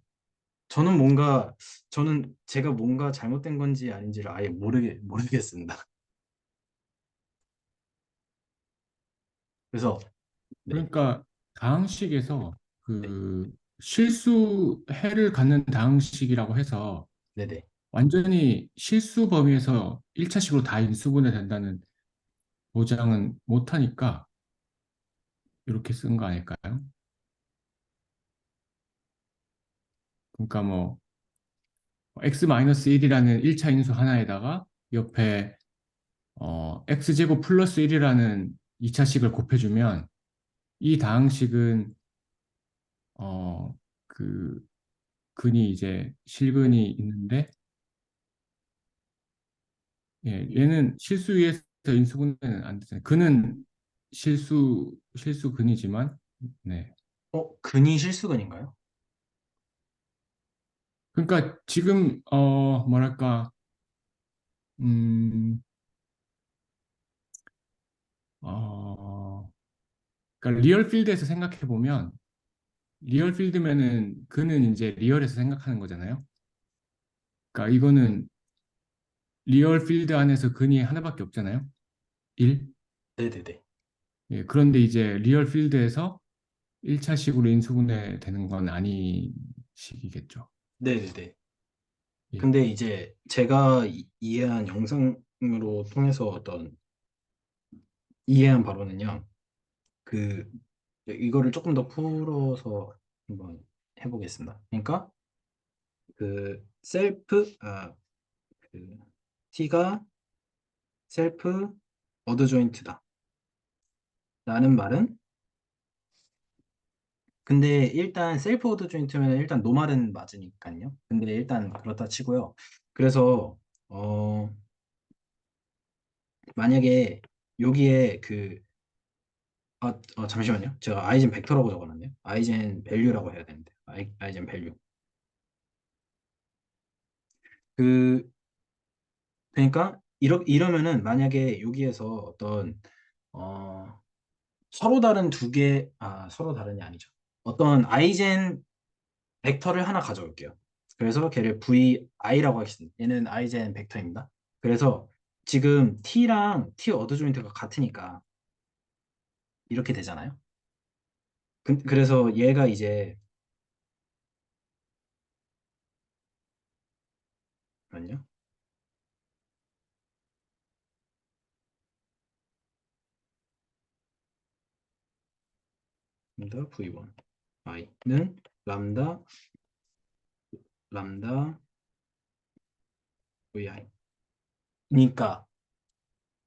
뭔가 저는 제가 뭔가 잘못된 건지 아닌지를 아예 모르겠습니다. 그래서 네, 그러니까 다항식에서 네, 그 실수해를 갖는 다항식이라고 해서 네, 네. 완전히 실수 범위에서 1차식으로 다 인수분해 된다는 보장은 못하니까 이렇게 쓴 거 아닐까요? 그러니까 뭐 x-1이라는 1차 인수 하나에다가 옆에 x제곱 플러스 1이라는 2차식을 곱해주면 이 다항식은 어, 그 근이 이제 실근이 있는데 예, 얘는 실수 위에서 인수분해는 안 되잖아요. 근은 실수 근이지만 네. 근이 실수근인가요? 그러니까 지금 뭐랄까 음, 어, 그러니까 리얼 필드에서 생각해 보면 리얼 필드면은 근은 이제 리얼에서 생각하는 거잖아요. 그러니까 이거는 리얼 필드 안에서 근이 하나밖에 없잖아요. 1. 네네네. 예, 그런데 이제 리얼 필드에서 1차식으로 인수분해 되는 건 아니식이겠죠. 네네네. 예. 근데 이제 제가 이해한 영상으로 통해서 어떤 이해한 바로는요. 그 이거를 조금 더 풀어서 한번 해보겠습니다. 그러니까 그 그 T가 셀프 어드 조인트다 라는 말은 근데 일단 셀프 어드 조인트면 일단 노말은 맞으니까요. 근데 일단 그렇다 치고요. 그래서 만약에 여기에 잠시만요. 제가 아이젠 벡터라고 적어놨네요. 아이젠 밸류라고 해야 되는데 아이젠 밸류. 그 그러니까 이러면은 만약에 여기에서 어떤 어, 서로 다른 서로 다른이 아니죠. 어떤 아이젠 벡터를 하나 가져올게요. 그래서 걔를 VI라고 하겠습니다. 얘는 아이젠 벡터입니다. 그래서 지금 T랑 T 어드 조인트가 같으니까 이렇게 되잖아요. 그래서 얘가 이제 잠깐만요. 람다 V1 I는 람다 람다 vi. 그러니까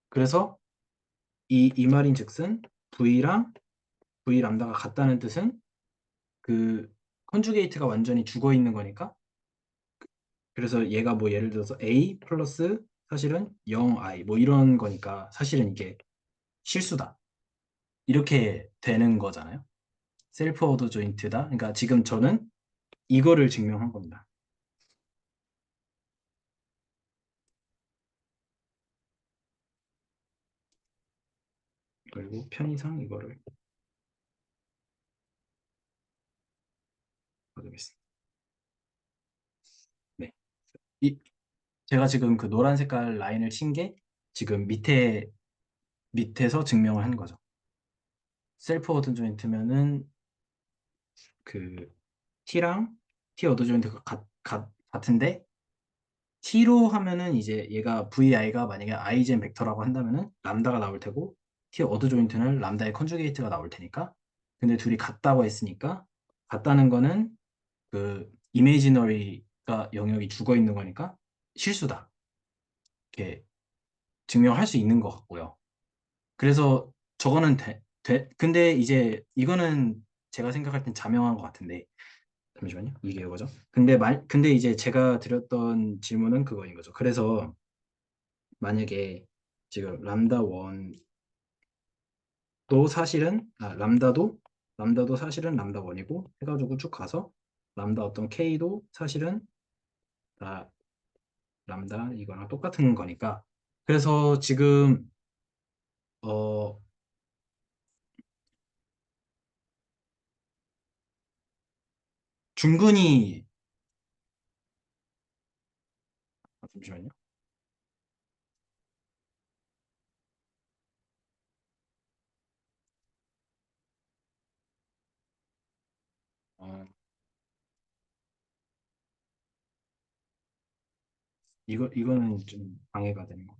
그래서 이 말인즉슨 v랑 v 람다가 같다는 뜻은 그 컨주게이트가 완전히 죽어 있는 거니까 그래서 얘가 뭐 예를 들어서 a 플러스 사실은 0i 뭐 이런 거니까 사실은 이게 실수다. 이렇게 되는 거잖아요. 셀프 오더 조인트다. 그러니까 지금 저는 이거를 증명한 겁니다. 그리고 편의상 이거를 보겠습니다. 네. 제가 지금 그 노란 색깔 라인을 친 게 지금 밑에서 증명을 한 거죠. 셀프 오더 조인트면은 그 T랑 T 오더 조인트가 같은데 T로 하면은 이제 얘가 VI가 만약에 i젠 벡터라고 한다면은 람다가 나올 테고 T 어드 조인트는 람다의 컨주게이트가 나올 테니까 근데 둘이 같다고 했으니까 같다는 거는 그 이미지너리가 영역이 죽어 있는 거니까 실수다. 이렇게 증명할 수 있는 것 같고요. 그래서 저거는 근데 이제 이거는 제가 생각할 땐 자명한 것 같은데 잠시만요. 이게 이거죠. 근데 이제 제가 드렸던 질문은 그거인 거죠. 그래서 만약에 지금 람다 1도 사실은 람다도 사실은 람다 1이고 해가지고 쭉 가서 람다 어떤 K도 사실은 다 람다 이거랑 똑같은 거니까 그래서 지금 어 중근히 잠시만요. 어, 이거는 좀 방해가 되는 거.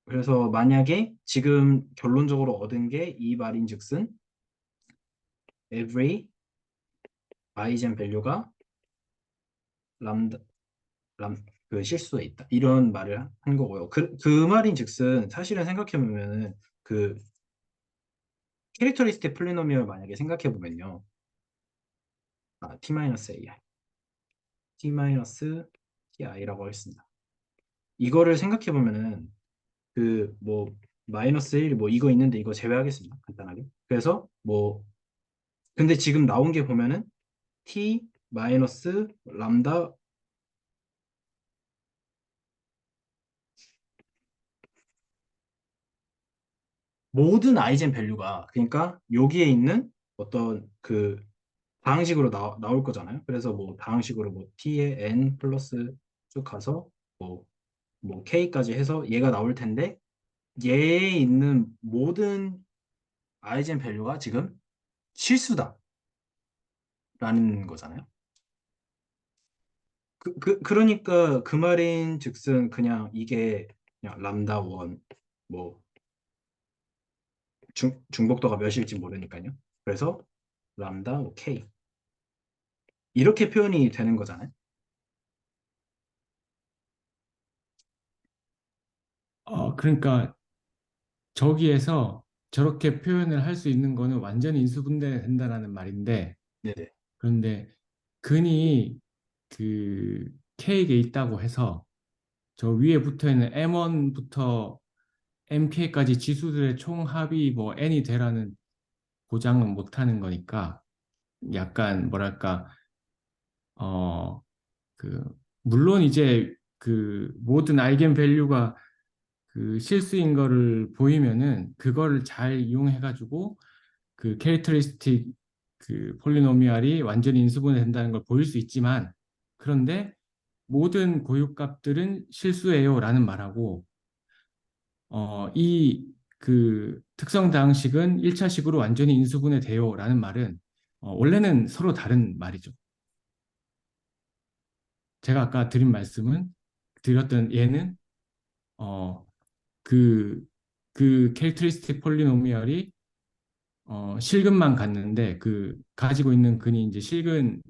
그래서 만약에 지금 결론적으로 얻은 게 이 말인즉슨 every igen 밸류가 람다 그 실수에 있다 이런 말을 한 거고요. 그 말인즉슨 사실은 생각해 보면은 그 캐릭터리스틱 폴리노미얼 만약에 생각해 보면요. t-ai t-ti라고 하겠습니다. 이거를 생각해 보면은 그 뭐 마이너스 1 뭐 이거 있는데 이거 제외하겠습니다. 간단하게. 그래서 뭐 근데 지금 나온 게 보면은 t 마이너스 람다 모든 아이젠 밸류가 그러니까 여기에 있는 어떤 그 다항식으로 나올 거잖아요. 그래서 뭐 다항식으로 뭐 t의 n 플러스 쭉 가서 뭐 k까지 해서 얘가 나올 텐데 얘에 있는 모든 아이젠 밸류가 지금 실수다라는 거잖아요. 그러니까 그 말인 즉슨 그냥 이게 그냥 람다 원, 뭐 중복도가 몇일지 모르니까요. 그래서 람다 뭐 K 이렇게 표현이 되는 거잖아요. 그러니까 저기에서 저렇게 표현을 할 수 있는 거는 완전히 인수분해된다라는 말인데, 네네. 그런데 근이 그 K에 있다고 해서 저 위에 붙어 있는 M1부터 MK까지 지수들의 총합이 뭐 N이 되라는 보장은 못 하는 거니까 약간 뭐랄까 어 그 물론 이제 그 모든 아이겐 밸류가 그 실수인 거를 보이면은 그거를 잘 이용해 가지고 그 캐릭터리스틱 그 폴리노미알이 완전히 인수분해 된다는 걸 보일 수 있지만 그런데 모든 고유값들은 실수예요라는 말하고 이 그 특성 다항식은 1차식으로 완전히 인수분해 돼요라는 말은 원래는 서로 다른 말이죠. 제가 아까 드렸던 얘는 어, 그, 그 캐릭터리스틱 폴리노미얼이 실근만 갖는데 그 가지고 있는 근이 이제 실근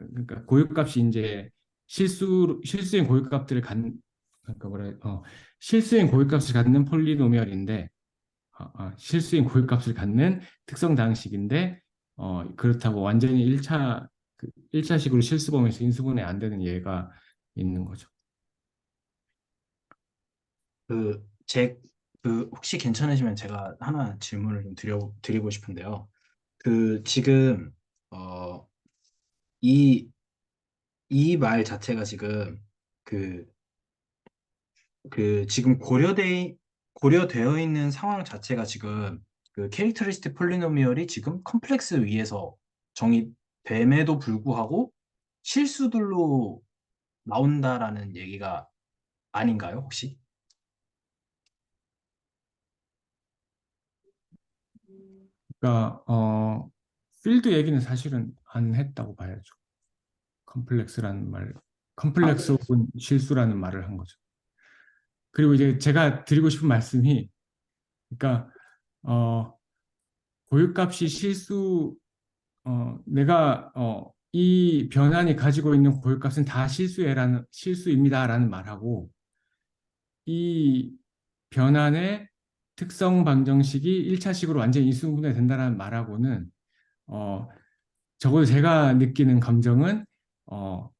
그러니까 고유값이 이제 실수인 고유값들을 그러니까 실수인 고유값을 갖는 폴리노미얼인데, 실수인 고유값을 갖는 특성 다항식인데, 그렇다고 완전히 1차식으로 실수범위에서 인수분해 안 되는 예가 있는 거죠. 그, 제, 혹시 괜찮으시면 제가 하나 질문을 좀 드리고 싶은데요. 지금, 어, 이, 이 말 자체가 지금, 그, 지금 고려되어 있는 상황 자체가 지금, 캐릭터리스틱 폴리노미얼이 지금 컴플렉스 위에서 정의됨에도 불구하고 실수들로 나온다라는 얘기가 아닌가요, 혹시? 그러니까 필드 얘기는 사실은 안 했다고 봐야죠. 컴플렉스라는 말, 아, 컴플렉스 혹은 실수라는 말을 한 거죠. 그리고 이제 제가 드리고 싶은 말씀이, 그러니까 어, 고유값이 내가 이 변환이 가지고 있는 고유값은 다 실수입니다라는 말하고, 이 변환의 특성 방정식이 1차식으로 완전히 인수분해 된다는 말하고는, 어, 적어도 제가 느끼는 감정은 어,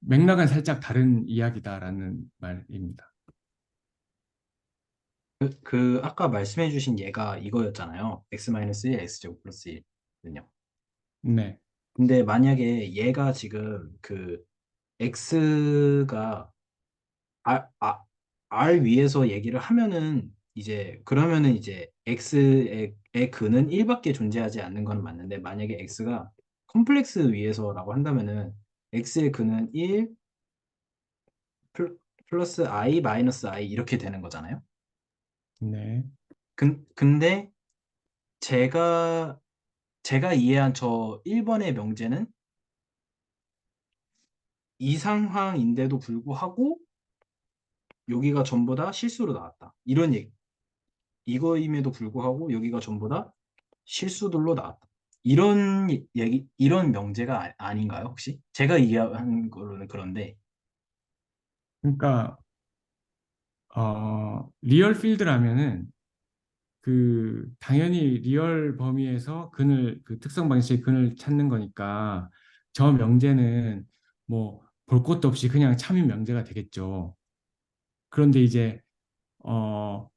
맥락은 살짝 다른 이야기다라는 말입니다. 아까 말씀해주신 얘가 이거였잖아요. x-1, x제곱 플러스 1은요. 네, 근데 만약에 얘가 지금 x가 R, R 위에서 얘기를 하면은 그러면은 이제 x의 근은 1밖에 존재하지 않는 건 맞는데 만약에 x가 컴플렉스 위에서라고 한다면은 x의 근은 1 플러스 i 마이너스 i 이렇게 되는 거잖아요. 네, 근데 제가 이해한 저 1번의 명제는 이 상황인데도 불구하고 여기가 전부 다 실수로 나왔다. 이런 얘기. 이거임에도 불구하고 여기가 전부 다 실수들로 나왔다. 이런 얘기, 이런 명제가 아닌가요, 혹시? 제가 이해한 걸로는 그런데, 그러니까 리얼 필드라면은 당연히 리얼 범위에서 특성 방식의 근을 찾는 거니까 저 명제는 뭐 볼 것도 없이 그냥 참인 명제가 되겠죠. 그런데 이제 어,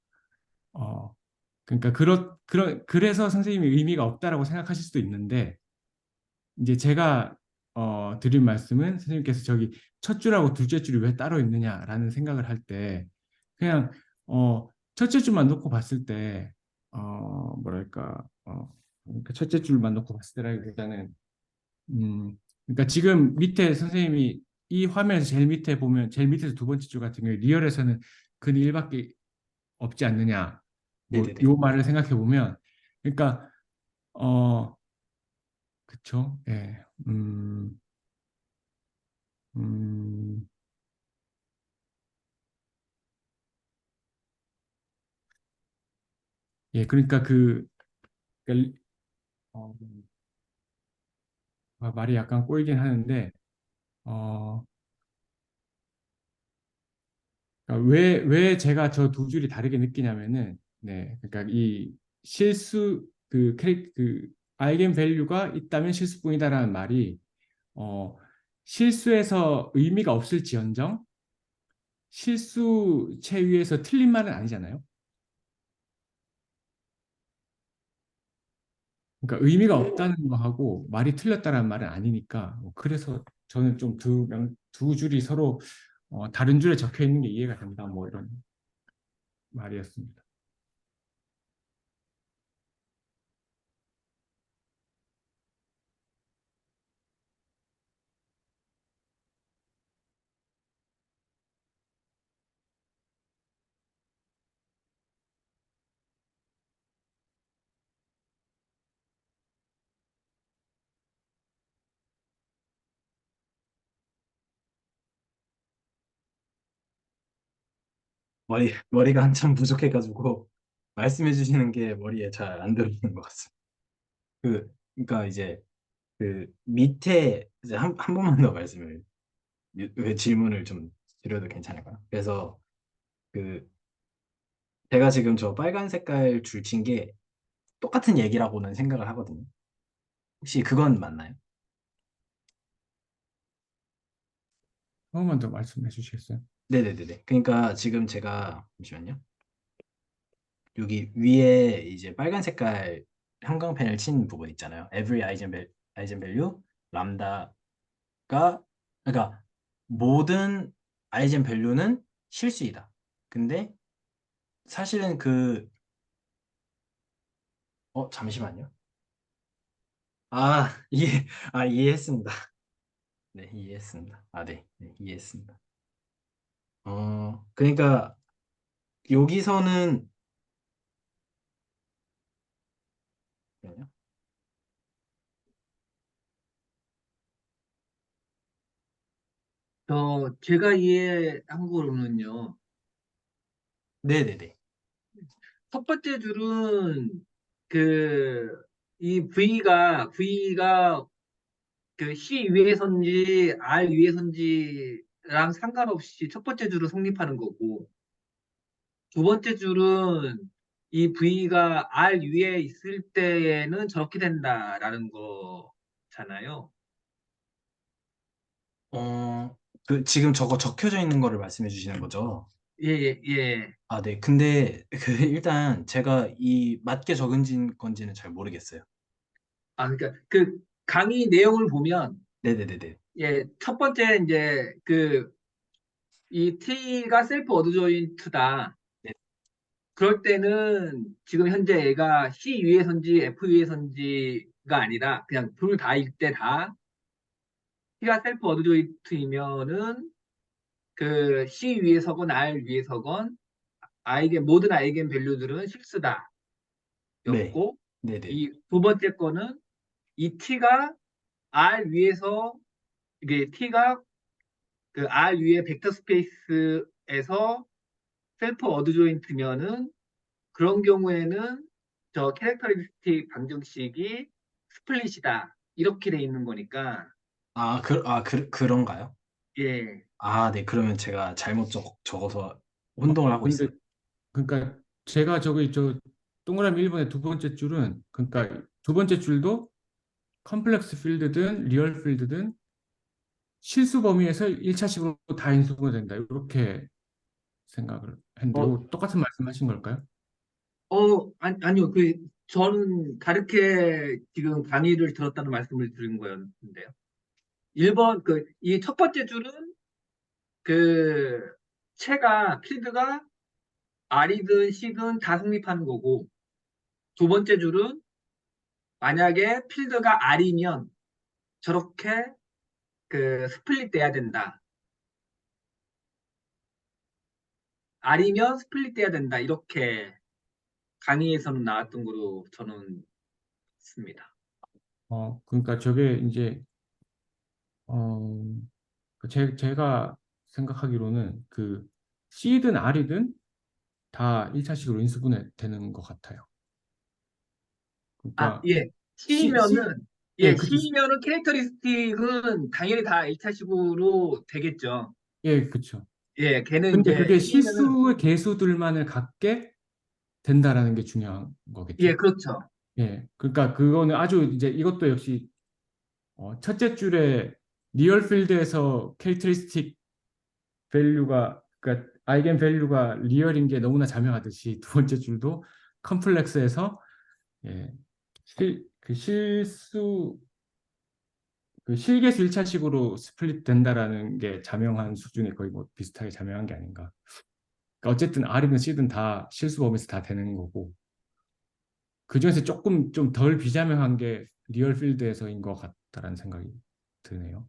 어, 그러니까 그래서 선생님이 의미가 없다라고 생각하실 수도 있는데, 이제 제가 드린 말씀은 선생님께서 저기 첫 줄하고 둘째 줄이 왜 따로 있느냐라는 생각을 할 때, 그냥 첫째 줄만 놓고 봤을 때 뭐랄까 그러니까 첫째 줄만 놓고 봤을 때라기보다는, 그러니까 지금 밑에 선생님이 이 화면에서 제일 밑에 보면 제일 밑에서 두 번째 줄 같은 경우에 리얼에서는 근이 1밖에 없지 않느냐, 뭐 네네네. 요 말을 생각해 보면, 그러니까 어 그쵸, 예, 음, 예, 그러니까 그러니까 어, 말이 약간 꼬이긴 하는데, 어 그러니까 왜 제가 저 두 줄이 다르게 느끼냐면은, 네, 그러니까 이 실수 아이겐 밸류가 있다면 실수뿐이다라는 말이 실수에서 의미가 없을지언정 실수체 위에서 틀린 말은 아니잖아요. 그러니까 의미가 없다는 거하고 말이 틀렸다라는 말은 아니니까, 그래서 저는 좀 두 줄이 서로 다른 줄에 적혀 있는 게 이해가 된다, 뭐 이런 말이었습니다. 머리가 한참 부족해가지고, 말씀해 주시는 게 머리에 잘 안 들어오는 것 같습니다. 그러니까 이제, 그 밑에 이제 한 번만 더 말씀을 왜 질문을 좀 드려도 괜찮을까요? 그래서 그 제가 지금 저 빨간 색깔 줄 친 게 똑같은 얘기라고는 생각을 하거든요. 혹시 그건 맞나요? 한 번만 더 말씀해 주시겠어요? 네네네네. 그러니까 지금 제가 잠시만요. 여기 위에 이제 빨간 색깔 형광펜을 친 부분 있잖아요. Every eigenvalue, 람다가 그러니까 모든 아이젠밸류는 실수이다. 근데 사실은 잠시만요. 아, 이해했습니다. 네, 이해했습니다. 네, 이해했습니다. 그러니까 여기서는 잠깐만요. 제가 이해한 거로는요. 네네네. 첫 번째 줄은 그 이 V가 그 C 위에선지 R 위에선지랑 상관없이 첫 번째 줄은 성립하는 거고 두 번째 줄은 이 V가 R 위에 있을 때에는 저렇게 된다라는 거잖아요. 지금 저거 적혀져 있는 거를 말씀해 주시는 거죠? 예, 예, 예. 네. 근데 일단 제가 이 맞게 적은 건지는 잘 모르겠어요. 그러니까 그 강의 내용을 보면 네네네네. 예, 첫 번째 이제 이 T가 셀프 어드조인트다. 네. 그럴 때는 지금 현재 얘가 C 위에선지 F 위에선지가 아니라 그냥 둘 다일 때 다 T가 셀프 어드조인트이면은 그 C 위에서건 R 위에서건 모든 아이겐 밸류들은 네. 실수다였고 네네. 이 두 번째 거는 이 T가 R 위에서 이게 T가 그 R 위에 벡터 스페이스에서 셀프 어드조인트면은 그런 경우에는 저 캐릭터리스틱 방정식이 스플릿이다. 이렇게 돼 있는 거니까, 그런가요? 예. 네. 그러면 제가 잘못 적어서 혼동을 하고 근데 있어요. 그러니까 제가 저기 저 동그라미 1번의 두 번째 줄은 그러니까 두 번째 줄도 컴플렉스 필드든 리얼 필드든 실수 범위에서 1차식으로 다 인수가 된다. 이렇게 생각을 했는데 어, 이거 똑같은 말씀하신 걸까요? 아니요. 저는 다르게 지금 강의를 들었다는 말씀을 드린 거였는데요. 1번, 이 첫 번째 줄은 그, 필드가 R이든 C든 다 성립하는 거고, 두 번째 줄은 만약에 필드가 R이면 저렇게 스플릿 돼야 된다. R이면 스플릿 돼야 된다. 이렇게 강의에서는 나왔던 거로 저는 봤습니다. 그러니까 저게 이제 어, 제가 생각하기로는 그 C든 R이든 다 1차식으로 인수분해 되는 것 같아요. 그러니까 예. C, C, C면은, 예, 그쵸. C면은 캐릭터리스틱은 당연히 다 1차식으로 되겠죠. 예, 그쵸. 예, 걔는 근데 이제 그게 C면은, 실수의 개수들만을 갖게 된다라는 게 중요한 예, 거겠죠. 그렇죠. 예, 그러니까 그거는 아주 이제 이것도 역시 첫째 줄에 리얼 필드에서 캐릭터리스틱 밸류가 그러니까 아이겐 밸류가 리얼인 게 너무나 자명하듯이 두 번째 줄도 컴플렉스에서 예, 그 실수 그 실계수 1차식으로 스플릿 된다라는 게 자명한 수준이 거의 뭐 비슷하게 자명한 게 아닌가. 그러니까 어쨌든 R이든 C든 다 실수 범위에서 다 되는 거고 그중에서 조금 좀 덜 비자명한 게 리얼 필드에서인 것 같다라는 생각이 드네요.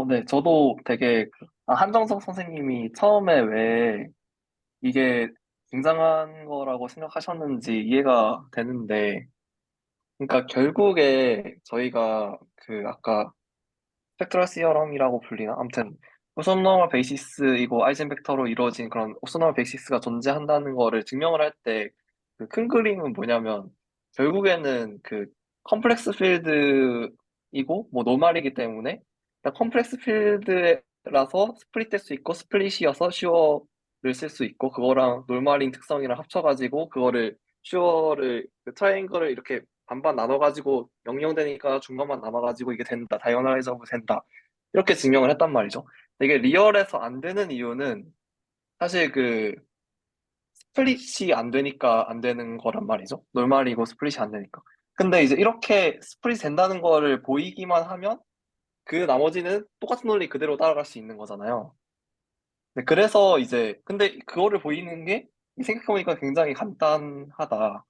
네, 저도 되게 한정석 선생님이 처음에 왜 이게 굉장한 거라고 생각하셨는지 이해가 되는데, 그러니까 결국에 저희가 아까 팩토럴 시어럼이라고 불리나? 아무튼 오소노멀 베이시스이고 아이젠벡터로 이루어진 그런 오소노멀 베이시스가 존재한다는 거를 증명을 할 때 그 큰 그림은 뭐냐면 결국에는 그 컴플렉스 필드이고 뭐 노말이기 때문에 일단 컴플렉스 필드라서 스플릿 될 수 있고 스플릿이어서 슈어를 쓸 수 있고 그거랑 노말인 특성이랑 합쳐가지고 그거를 슈어를 그 트라이앵글을 이렇게 반반 나눠가지고 0,0되니까 중간만 남아가지고 이게 된다 다이어널라이저블 된다 이렇게 증명을 했단 말이죠. 근데 이게 리얼에서 안 되는 이유는 사실 그 스플릿이 안 되니까 안 되는 거란 말이죠. 노멀이고 스플릿이 안 되니까. 근데 이제 이렇게 스플릿 된다는 거를 보이기만 하면 그 나머지는 똑같은 논리 그대로 따라갈 수 있는 거잖아요. 그래서 이제 근데 그거를 보이는 게 생각해보니까 굉장히 간단하다.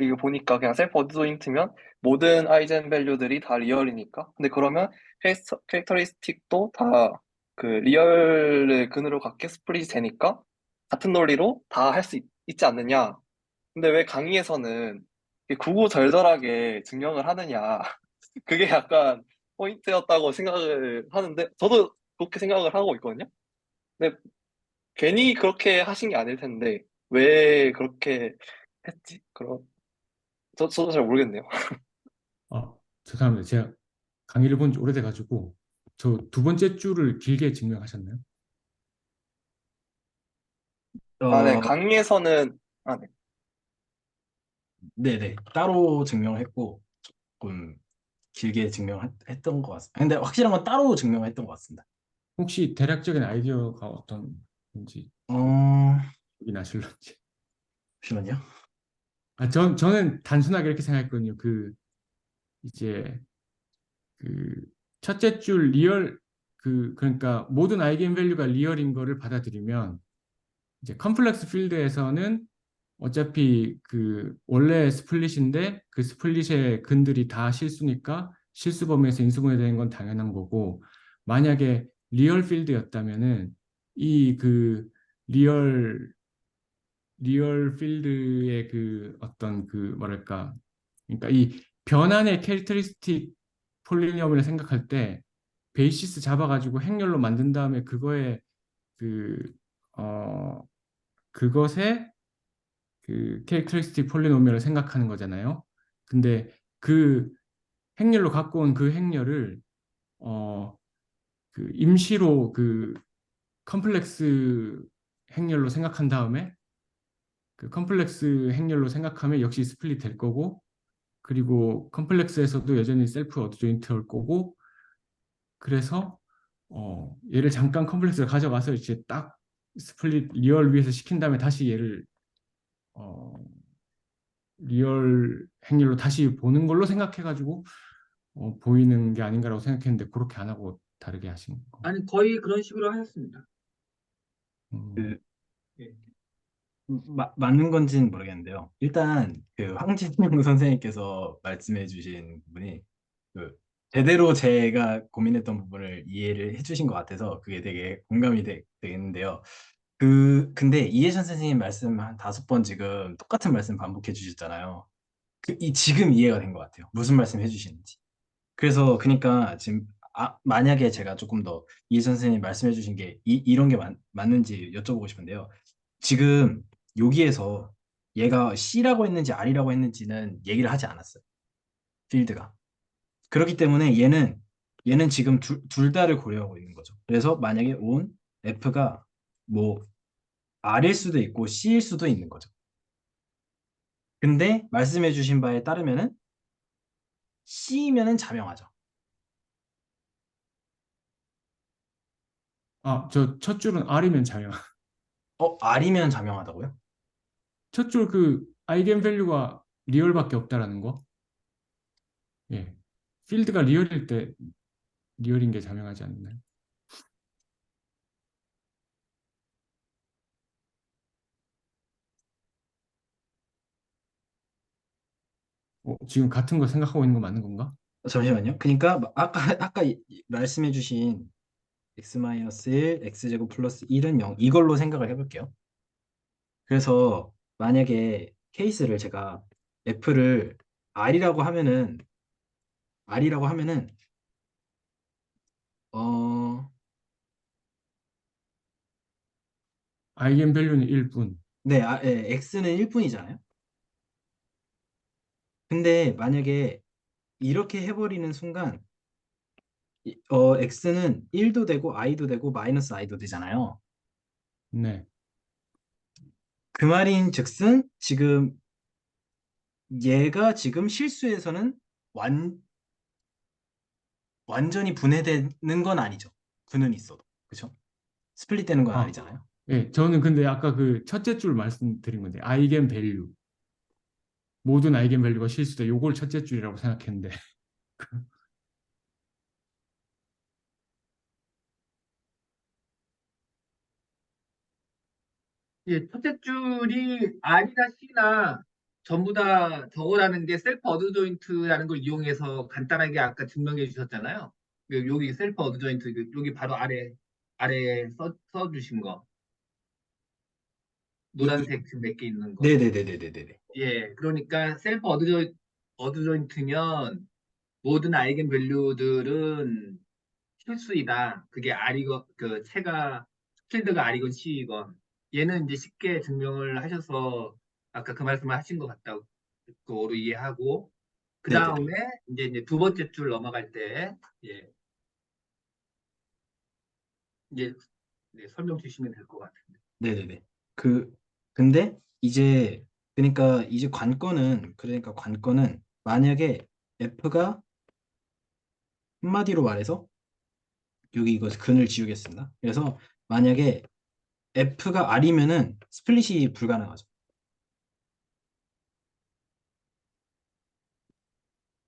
이거 보니까 그냥 셀프 어드조인트면 모든 아이젠 밸류들이 다 리얼이니까. 근데 그러면 캐릭터리스틱도 다 그 리얼을 근으로 갖게 스플릿이 되니까 같은 논리로 다 할 수 있지 않느냐. 근데 왜 강의에서는 이렇게 구구절절하게 증명을 하느냐. 그게 약간 포인트였다고 생각을 하는데, 저도 그렇게 생각을 하고 있거든요. 근데 괜히 그렇게 하신 게 아닐 텐데, 왜 그렇게 했지? 저도 잘 모르겠네요. 죄송합니다. 제가 강의를 본 지 오래돼가지고 저 두 번째 줄을 길게 증명하셨나요? 아, 네. 어, 강의에서는, 아, 네. 네네. 따로 증명했고, 조금 길게 증명했던 것 같습니다. 근데 확실한 건 따로 증명했던 것 같습니다. 혹시 대략적인 아이디어가 어떤지 어, 기억이 나실런지. 잠시만요. 저는 단순하게 이렇게 생각했거든요. 이제, 그, 첫째 줄 리얼, 그러니까 모든 아이겐 밸류가 리얼인 거를 받아들이면, 이제 컴플렉스 필드에서는 어차피 원래 스플릿인데 그 스플릿의 근들이 다 실수니까 실수 범위에서 인수분해 되는 건 당연한 거고, 만약에 리얼 필드였다면은 이 리얼 리얼 필드의 어떤 뭐랄까, 그러니까 이 변환의 캐릭터리스틱 폴리nomi을 생각할 때 베이시스 잡아가지고 행렬로 만든 다음에 그 어 그것의 캐릭터리스틱 폴리노미얼을 생각하는 거잖아요. 근데 그 행렬로 갖고 온 그 행렬을 어 임시로 컴플렉스 행렬로 생각한 다음에 그 컴플렉스 행렬로 생각하면 역시 스플릿 될 거고, 그리고 컴플렉스에서도 여전히 셀프 어드조인트 할 거고, 그래서 얘를 잠깐 컴플렉스를 가져가서 이제 딱 스플릿 리얼 위에서 시킨 다음에 다시 얘를 어, 리얼 행렬로 다시 보는 걸로 생각해가지고 보이는 게 아닌가라고 생각했는데 그렇게 안 하고 다르게 하신 건가요? 아니, 거의 그런 식으로 하셨습니다. 그, 음, 예. 맞는 건지는 모르겠는데요. 일단 그 황진영 선생님께서 말씀해 주신 부분이 그 제대로 제가 고민했던 부분을 이해를 해주신 것 같아서 그게 되게 공감이 되는데요. 근데 이해찬 선생님 말씀 한 5번 지금 똑같은 말씀 반복해 주셨잖아요. 지금 이해가 된 것 같아요. 무슨 말씀 해주시는지. 그래서 그러니까 지금 만약에 제가 조금 더 이해찬 선생님 말씀해 주신 게 이런 게 맞는지 여쭤보고 싶은데요. 지금 여기에서 얘가 C라고 했는지 R이라고 했는지는 얘기를 하지 않았어요. 필드가. 그렇기 때문에 얘는 지금 둘 다를 고려하고 있는 거죠. 그래서 만약에 on F가 뭐 R일 수도 있고 C일 수도 있는 거죠. 근데 말씀해 주신 바에 따르면은 C면은 자명하죠. 저 첫 줄은 R이면 자요. R이면 자명하다고요? 첫 줄 아이겐 밸류가 리얼밖에 없다라는 거. 예. 필드가 리얼일 때 리얼인 게 자명하지 않나요? 지금 같은 거 생각하고 있는 거 맞는 건가? 잠시만요. 그러니까 아까 말씀해 주신 x-1, x제곱 플러스 1은 0 이걸로 생각을 해볼게요. 그래서 만약에 케이스를 제가 f를 r이라고 하면은 r이라고 하면은 어, 아이겐 밸류는 1뿐. 네, x는 1분이잖아요. 근데 만약에 이렇게 해버리는 순간 x는 1도 되고 i도 되고 마이너스 i도 되잖아요. 네. 그 말인 즉슨 지금 얘가 지금 실수에서는 완전히 분해되는 건 아니죠. 근은 있어도. 그쵸? 스플릿 되는 건 아, 아니잖아요. 예, 저는 근데 아까 그 첫째 줄 말씀드린 건데, 아이겐 밸류. 모든 아이겐 밸류가 실수다. 요걸 첫째 줄이라고 생각했는데. 예, 첫째 줄이 R이나 C나 전부 다 저거라는 게 셀프 어드 조인트라는 걸 이용해서 간단하게 아까 증명해 주셨잖아요. 여기 셀프 어드 조인트 여기 바로 아래에 써주신 거 노란색 지금 몇 개 있는 거. 네네네네네네. 예, 그러니까 셀프 어드 조인트면 모든 아이겐 밸류들은 필수이다. 그게 R이건 그 채가 필드가 R이건 C이건 얘는 이제 쉽게 증명을 하셔서 아까 그 말씀을 하신 것 같다고 그거로 이해하고 그 네네네. 다음에 이제 두 번째 줄 넘어갈 때 예, 이제 네, 설명 주시면 될 것 같은데. 네네네. 그, 근데 이제, 그러니까 이제 관건은 만약에 F가 한마디로 말해서 여기 이거 근을 지우겠습니다. 그래서 만약에 F가 R이면은 스플릿이 불가능하죠.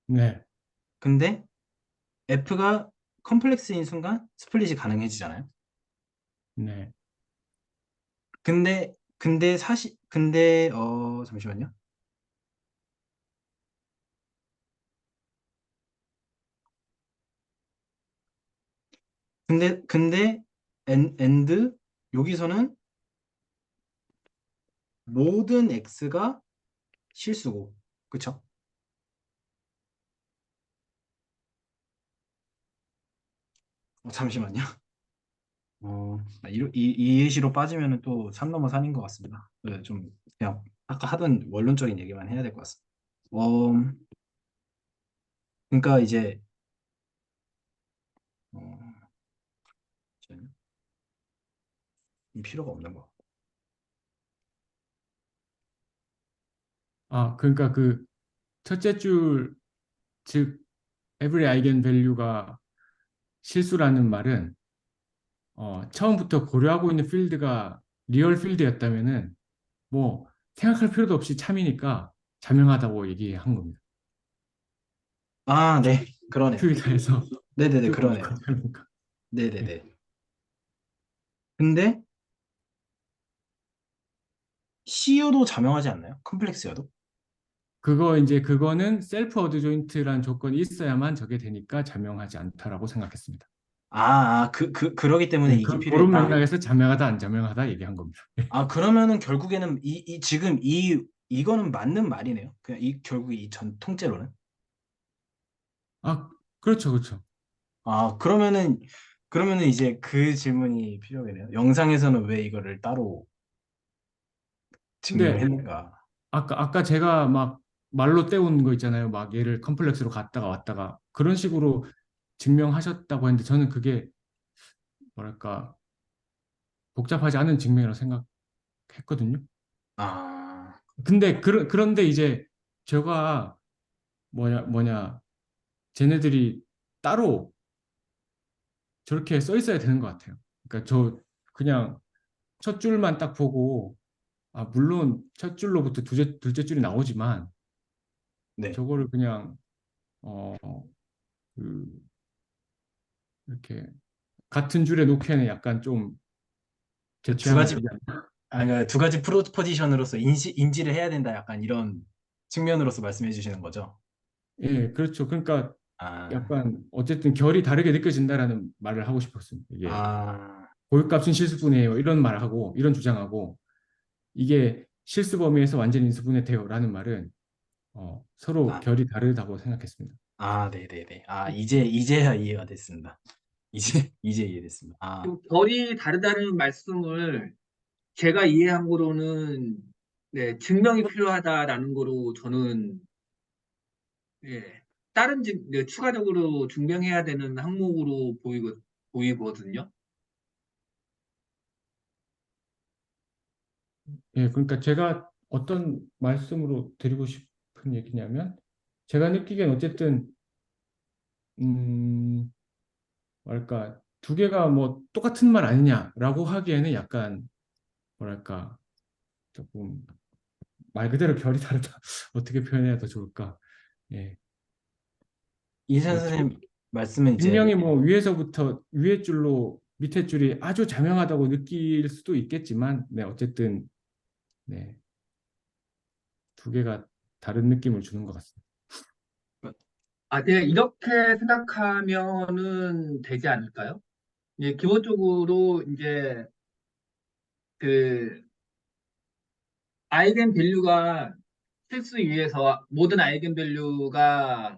네, 근데 F가 컴플렉스인 순간 스플릿이 가능해지잖아요. 네, 잠시만요. 근데 and 여기서는 모든 x가 실수고, 그쵸? 잠시만요. 이 예시로 빠지면 또 산 넘어 산인 것 같습니다. 네, 좀 그냥 아까 하던 원론적인 얘기만 해야 될 것 같습니다. 어, 그러니까 이제 어, 잠시만요. 필요가 없는 거. 아, 그러니까 그 첫째 줄, 즉, every eigen value가 실수라는 말은 처음부터 고려하고 있는 필드가 리얼 필드였다면은 뭐 생각할 필요도 없이 참이니까 자명하다고 얘기한 겁니다. 아, 네, 그러네요. 트위터에서 네네네, 필요가 없고 그러네요. 참이니까. 예. 네네네. 근데 CU도 자명하지 않나요? 컴플렉스여도? 그거 이제 그거는 셀프 어드 조인트라는 조건이 있어야만 저게 되니까 자명하지 않다라고 생각했습니다. 그러기 때문에 예, 이게 그런 필요했다. 맥락에서 자명하다 안 자명하다 얘기한 겁니다. 그러면은 결국에는 지금 이거는 맞는 말이네요. 그냥 결국 이 전 통째로는. 아, 그렇죠, 그렇죠. 그러면은 이제 그 질문이 필요하겠네요. 영상에서는 왜 이거를 따로 증명을 근데 했는가? 아까 제가 막 말로 때운 거 있잖아요. 막 얘를 컴플렉스로 갔다가 왔다가 그런 식으로 증명하셨다고 했는데 저는 그게 뭐랄까 복잡하지 않은 증명이라고 생각했거든요. 아, 근데 그런데 이제 제가 뭐냐 쟤네들이 따로 저렇게 써 있어야 되는 것 같아요. 그러니까 저 그냥 첫 줄만 딱 보고 물론 첫 줄로부터 둘째 줄이 나오지만 네. 저거를 그냥 어, 그 이렇게 같은 줄에 놓기에는 약간 좀 제 두 취향이 가지, 아니지 않나. 그러니까 두 가지 프로포지션으로서 인지를 해야 된다. 약간 이런 측면으로서 말씀해 주시는 거죠. 예, 그렇죠. 그러니까 아, 약간 어쨌든 결이 다르게 느껴진다라는 말을 하고 싶었습니다. 이게 아, 고유값은 실수분해예요. 이런 말하고 이런 주장하고 이게 실수 범위에서 완전 인수분해돼요라는 말은 서로 아, 결이 다르다고 생각했습니다. 네네네. 이제야 이해가 됐습니다. 이제 이해됐습니다. 그 결이 다르다는 말씀을 제가 이해한 거로는 네, 증명이 필요하다라는 거로 저는 예, 추가적으로 증명해야 되는 항목으로 보이거든요. 예, 그러니까 제가 어떤 말씀으로 드리고 싶은 얘기냐면, 제가 느끼기엔 어쨌든, 음, 뭐랄까, 두 개가 뭐 똑같은 말 아니냐라고 하기에는 약간, 뭐랄까, 조금 말 그대로 결이 다르다. 어떻게 표현해야 더 좋을까? 예, 이세현 그렇죠. 선생님 말씀은 이제 분명히 뭐 위에서부터 위에 줄로 밑에 줄이 아주 자명하다고 느낄 수도 있겠지만, 네, 어쨌든, 네, 두 개가 다른 느낌을 주는 것 같습니다. 아, 네, 이렇게 생각하면은 되지 않을까요? 예, 기본적으로 이제 그 아이겐 밸류가 실수 위해서 모든 아이겐 밸류가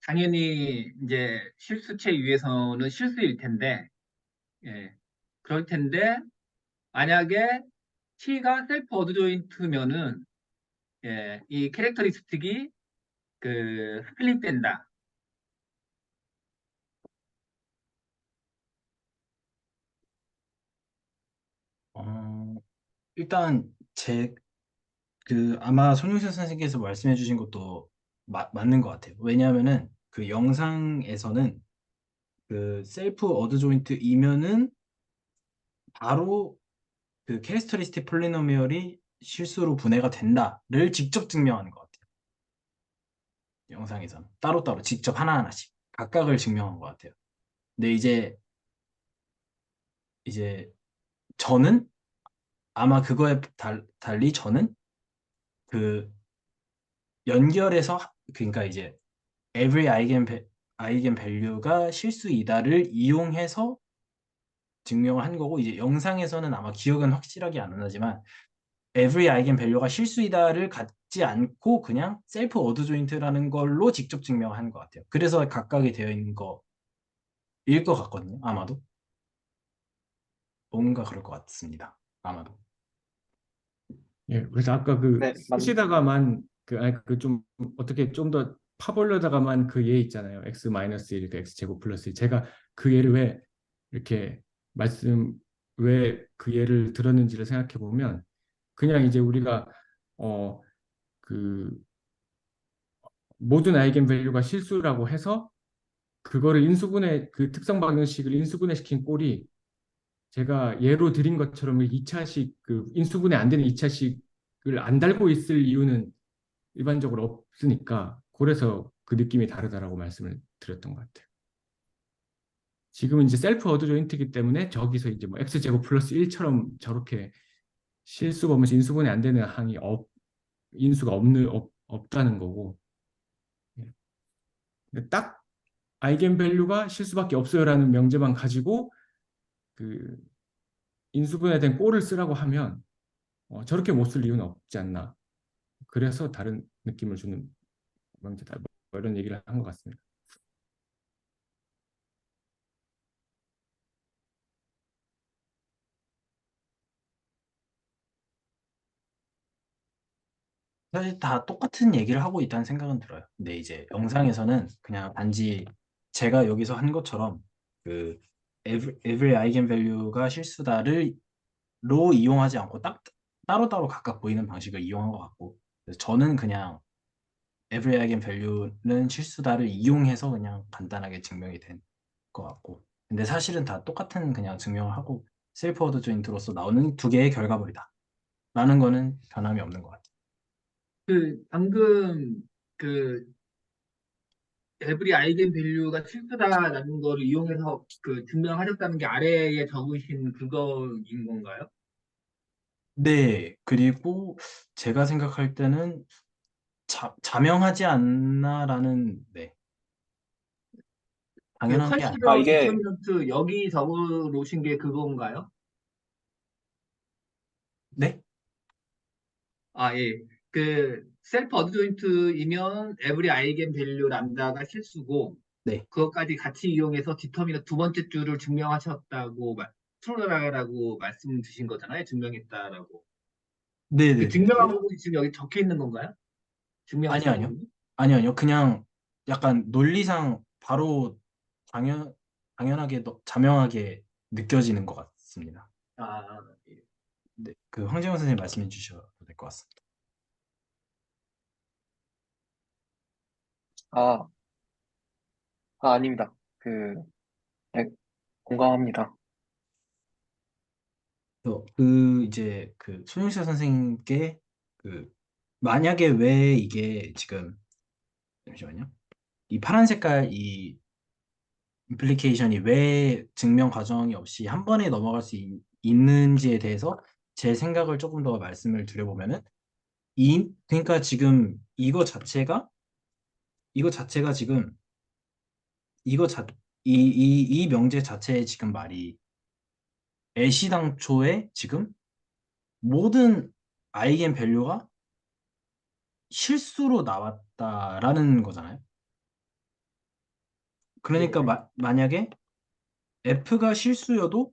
당연히 이제 실수체 위해서는 실수일 텐데, 예, 그럴 텐데 만약에 t가 셀프 어드조인트면은 예, 이 캐릭터리스틱이 스플릿 된다. 어, 일단 아마 손용선 선생님께서 말씀해 주신 것도 맞는 것 같아요. 왜냐하면은 그 영상에서는 그 셀프 어드 조인트이면은 바로 그 캐릭터리스틱 폴리노미얼이 실수로 분해가 된다를 직접 증명하는 것 같아요. 영상에서는 따로따로 직접 하나하나씩 각각을 증명한 것 같아요. 근데 이제 저는 아마 그거에 달리 저는 그 연결해서 그러니까 이제 every 아이겐 밸류가 실수이다를 이용해서 증명을 한 거고, 이제 영상에서는 아마 기억은 확실하게 안 나지만 every 아이겐 밸류가 실수이다를 갖지 않고 그냥 셀프 어드 조인트라는 걸로 직접 증명한 것 같아요. 그래서 각각이 되어 있는 거일 것 같거든요. 아마도 뭔가 그럴 것 같습니다. 아마도. 예, 그래서 아까 그 네, 쓰시다가만 아니 좀 어떻게 좀 더 파보려다가만 그 예 있잖아요. x 마이너스 1, 그 x 제곱 플러스 1. 제가 그 예를 왜 이렇게 왜 그 예를 들었는지를 생각해 보면, 그냥 이제 우리가 어 그 모든 아이겐 밸류가 실수라고 해서 그거를 그 특성 방정식을 인수분해 시킨 꼴이, 제가 예로 드린 것처럼 2차식 그 인수분해 안 되는 2차식을 안 달고 있을 이유는 일반적으로 없으니까, 그래서 그 느낌이 다르다라고 말씀을 드렸던 것 같아요. 지금은 이제 셀프 어드 조인트이기 때문에 저기서 이제 뭐 x제곱 플러스 1처럼 저렇게 실수 범위에서 인수분해 안 되는 인수가 없다는 거고, 예. 근데 딱 아이겐 밸류가 실수밖에 없어요라는 명제만 가지고 그 인수분해된 꼴을 쓰라고 하면 저렇게 못 쓸 이유는 없지 않나. 그래서 다른 느낌을 주는 명제다. 뭐 이런 얘기를 한 것 같습니다. 사실 다 똑같은 얘기를 하고 있다는 생각은 들어요. 근데 이제 영상에서는 그냥 단지 제가 여기서 한 것처럼 그 every eigenvalue가 실수다를 이용하지 않고 따로따로 각각 보이는 방식을 이용한 것 같고, 그래서 저는 그냥 every eigenvalue는 실수다를 이용해서 그냥 간단하게 증명이 된 것 같고, 근데 사실은 다 똑같은 그냥 증명을 하고 셀프 어드 조인트로서 나오는 두 개의 결과물이다 라는 거는 변함이 없는 것 같아요. 방금 그 에브리 아이겐 밸류가 실수다라는 거를 이용해서 증명하셨다는 게 아래에 적으신 그거인 건가요? 네, 그리고 제가 생각할 때는 자명하지 않나라는, 네, 그 당연한 게 아니. 아, 컨시더 이게, 디터미넌트 여기 적어 놓으신 게 그건가요? 네? 아, 예. 셀프 어드조인트이면 에브리 아이겐 밸류 람다가 실수고 네, 그것까지 같이 이용해서 디터미넌트 두 번째 줄을 증명하셨다고 트루라고 말씀 주신 거잖아요. 증명했다라고. 그 네네네. 증명한 부분이 지금 여기 적혀 있는 건가요? 증명하신 아니요. 부분이? 아니요. 그냥 약간 논리상 바로 당연, 당연하게, 자명하게 느껴지는 것 같습니다. 아, 예. 네, 그 황재원 선생님 말씀해 주셔도 될 것 같습니다. 아, 아닙니다. 네, 공감합니다. 이제 그 손영철 선생님께 그 만약에 왜 이게 지금 잠시만요. 이 파란 색깔 이 임플리케이션이 왜 증명 과정이 없이 한 번에 넘어갈 수 있는지에 대해서 제 생각을 조금 더 말씀을 드려보면은 그러니까 지금 이거 자체가 지금 이거 자 이 명제 자체의 지금 말이 애시당초에 지금 모든 아이겐 밸류가 실수로 나왔다라는 거잖아요. 그러니까 네. 만약에 F가 실수여도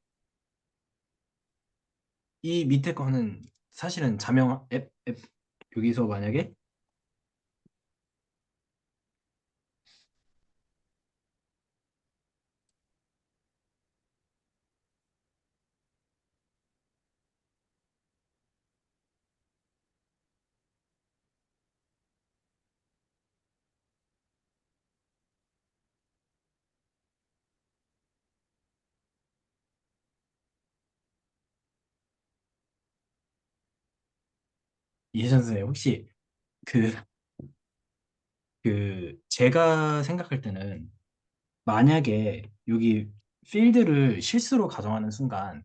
이 밑에 거는 사실은 여기서 만약에 이해찬 선생님 혹시 그, 제가 생각할 때는 만약에 여기 필드를 실수로 가정하는 순간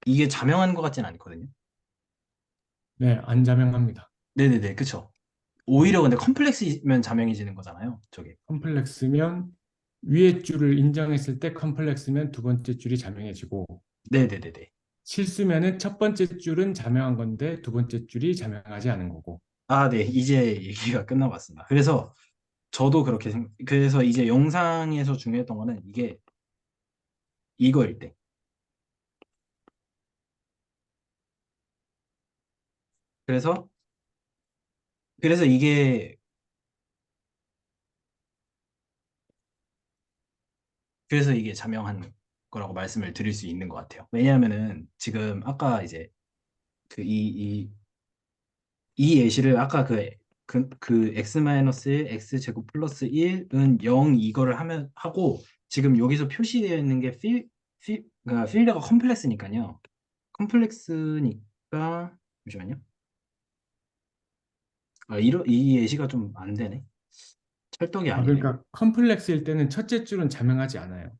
이게 자명한 것 같진 않거든요. 네, 안 자명합니다. 네네네, 그쵸. 네. 오히려 근데 컴플렉스면 자명해지는 거잖아요, 저게. 컴플렉스면 위에 줄을 인정했을 때 컴플렉스면 두 번째 줄이 자명해지고 네네네네. 실수면은 첫 번째 줄은 자명한 건데 두 번째 줄이 자명하지 않은 거고. 아, 네. 이제 얘기가 끝나봤습니다. 그래서 저도 그래서 이제 영상에서 중요했던 거는 이거일 때. 그래서, 그래서 이게 자명한 거라고 말씀을 드릴 수 있는 것 같아요. 왜냐하면은 지금 아까 이제 그 이 예시를 아까 그 x-1 x제곱 플러스 1은 0 이거를 하고 지금 여기서 표시되어 있는 게 그러니까 필드가 컴플렉스니까요. 컴플렉스니까 잠시만요. 이 예시가 좀 안 되네. 찰떡이 아, 아니네. 그러니까 컴플렉스일 때는 첫째 줄은 자명하지 않아요.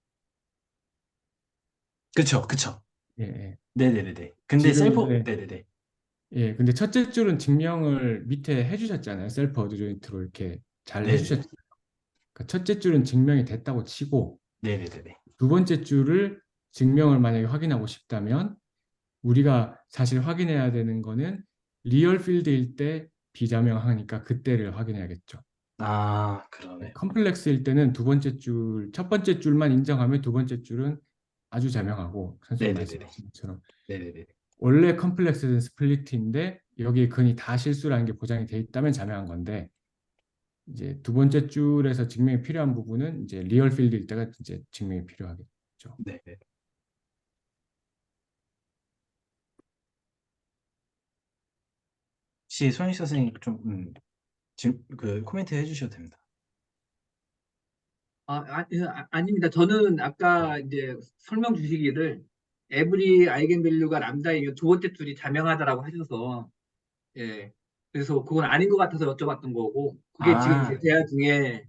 그쵸, 그쵸. 예, 예. 네네네네. 근데 지금 이제 네네네. 예, 근데 첫째 줄은 증명을 밑에 해주셨잖아요. 셀프 어드조인트로 이렇게 잘 네네. 해주셨잖아요. 그러니까 첫째 줄은 증명이 됐다고 치고 네네네네. 두 번째 줄을 증명을 만약에 확인하고 싶다면 우리가 사실 확인해야 되는 거는 리얼 필드일 때 비자명하니까 그때를 확인해야겠죠. 아, 그러네. 컴플렉스일 때는 두 번째 줄, 첫 번째 줄만 인정하면 두 번째 줄은 아주 자명하고 선생님 네네네네. 말씀하신 것처럼 네네네. 원래 컴플렉스는 스플리트인데 여기에 근이 다 실수라는 게 보장이 돼 있다면 자명한 건데 이제 두 번째 줄에서 증명이 필요한 부분은 이제 리얼 필드일 때가 이제 증명이 필요하겠죠. 네네. 혹시 손희 선생님 좀 지금 그 코멘트 해주셔도 됩니다. 아닙니다. 저는 네. 아까 이제 설명 주시기를 에브리 아이겐 밸류가 람다이면 두 번째 줄이 자명하다라고 하셔서 예. 그래서 그건 아닌 것 같아서 여쭤봤던 거고 그게 지금 제 아, 대화 중에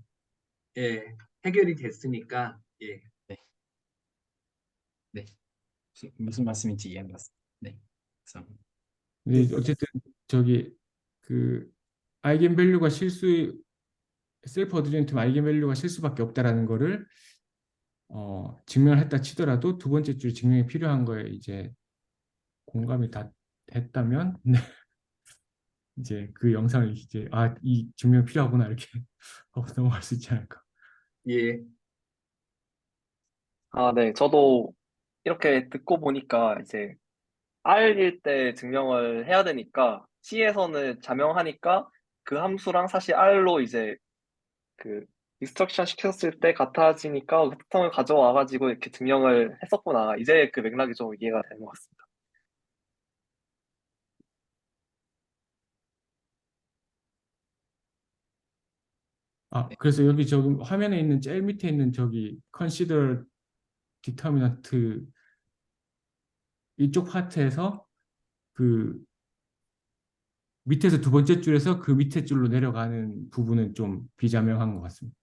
예, 해결이 됐으니까 예. 네. 네. 무슨 말씀인지 이해한 것 같습니다. 네. 그래서 근데 어쨌든 저기 그 아이겐밸류가 실수 셀프 어드젠트 아이겐밸류가 실수밖에 없다라는 거를 증명을 했다 치더라도 두 번째 줄 증명이 필요한 거에 이제 공감이 다 됐다면 네, 이제 그 영상을 이제 이 증명 필요하구나 이렇게 하고 넘어갈 수 있지 않을까. 예. 네. 저도 이렇게 듣고 보니까 이제 R일 때 증명을 해야 되니까 C에서는 자명하니까 그 함수랑 사실 R로 이제 그 인스트럭션 시켰을 때 같아지니까 그 특성을 가져와가지고 이렇게 증명을 했었구나. 이제 그 맥락이 좀 이해가 되는 것 같습니다. 아, 그래서 여기 저기 화면에 있는 제일 밑에 있는 저기 consider determinant 이쪽 파트에서 그 밑에서 두 번째 줄에서 그 밑에 줄로 내려가는 부분은 좀 비자명한 것 같습니다.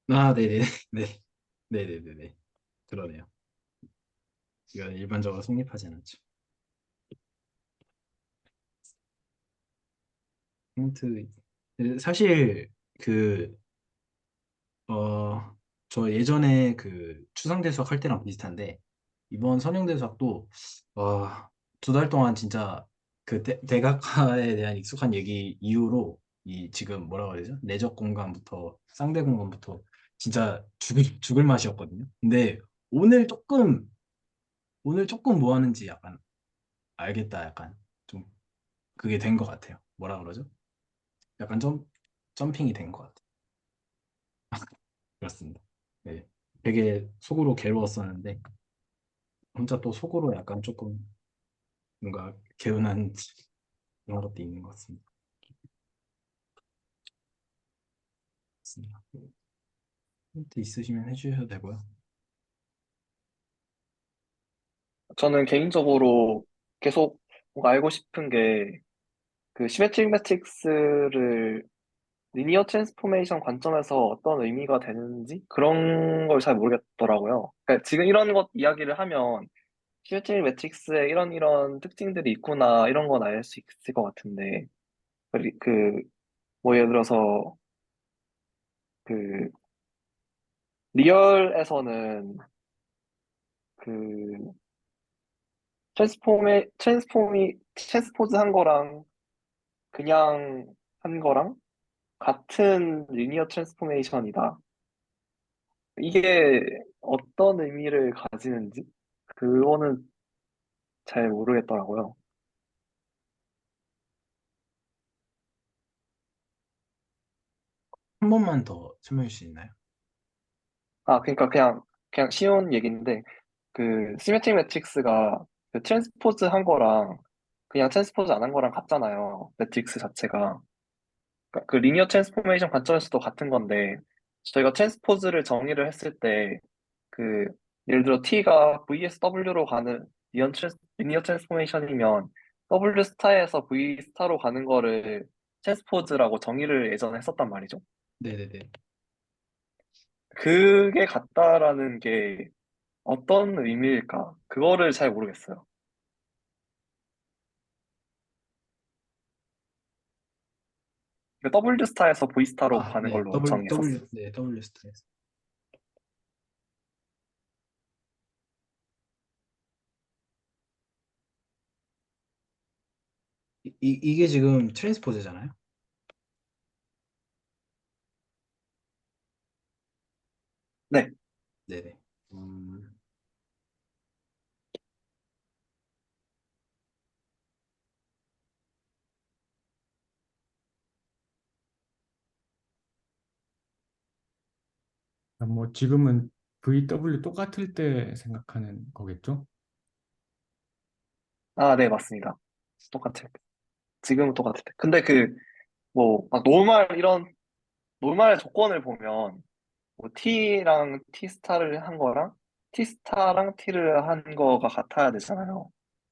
아, 네네. 네. 네네네네. 그러네요. 이건 일반적으로 성립하지 않죠. 힌트, 사실, 그, 어, 저 예전에 그 추상대수학 할 때랑 비슷한데, 이번 선형대수학도, 두 달 동안 진짜 그 대각화에 대한 익숙한 얘기 이후로, 이 지금 뭐라고 해야 되죠? 내적 공간부터 쌍대 공간부터 진짜 죽을 맛이었거든요. 근데 오늘 조금, 오늘 조금 뭐 하는지 약간 알겠다. 약간 좀 그게 된 것 같아요. 뭐라 그러죠? 약간 점핑이 된 것 같아요. 그렇습니다. 네. 되게 속으로 괴로웠었는데, 혼자 또 속으로 약간 조금 뭔가 개운한 그런 것도 있는 것 같습니다. 그렇습니다. 힌트 있으시면 해주셔도 되고요. 저는 개인적으로 계속 뭔가 알고 싶은 게 그 시메트릭 매트릭스를 리니어 트랜스포메이션 관점에서 어떤 의미가 되는지 그런 걸 잘 모르겠더라고요. 그러니까 지금 이런 것 이야기를 하면 시메트릭 매트릭스에 이런 특징들이 있구나 이런 건 알 수 있을 것 같은데 뭐 예를 들어서 그 리얼에서는 그 트랜스포즈 한 거랑 그냥 한 거랑 같은 리니어 트랜스포메이션이다. 이게 어떤 의미를 가지는지 그거는 잘 모르겠더라고요. 한 번만 더 설명해 주실 수 있나요? 아, 그러니까 그냥 쉬운 얘기인데 그 시메트릭 매트릭스가 그 트랜스포즈 한 거랑 그냥 트랜스포즈 안 한 거랑 같잖아요. 매트릭스 자체가. 그러니까 그 리니어 트랜스포메이션 관점에서도 같은 건데 저희가 트랜스포즈를 정의를 했을 때 그 예를 들어 T가 vs W로 가는 리니어 트랜스포메이션이면 W 스타에서 V 스타로 가는 거를 트랜스포즈라고 정의를 예전에 했었단 말이죠. 네네네. 그게 같다라는 게 어떤 의미일까? 그거를 잘 모르겠어요. 그 W 스타에서 V 스타로 아, 가는 네. 걸로 정의했었어요. 네, W 스트레스. 이게 지금 트랜스포즈잖아요? 네. 네네. 음, 뭐 지금은 VW 똑같을 때 생각하는 거겠죠? 아, 네, 맞습니다. 똑같아요. 지금은 똑같을 때. 근데 막 노멀 조건을 보면 뭐 T랑 T 스타를 한 거랑 T 스타랑 T를 한 거가 같아야 되잖아요.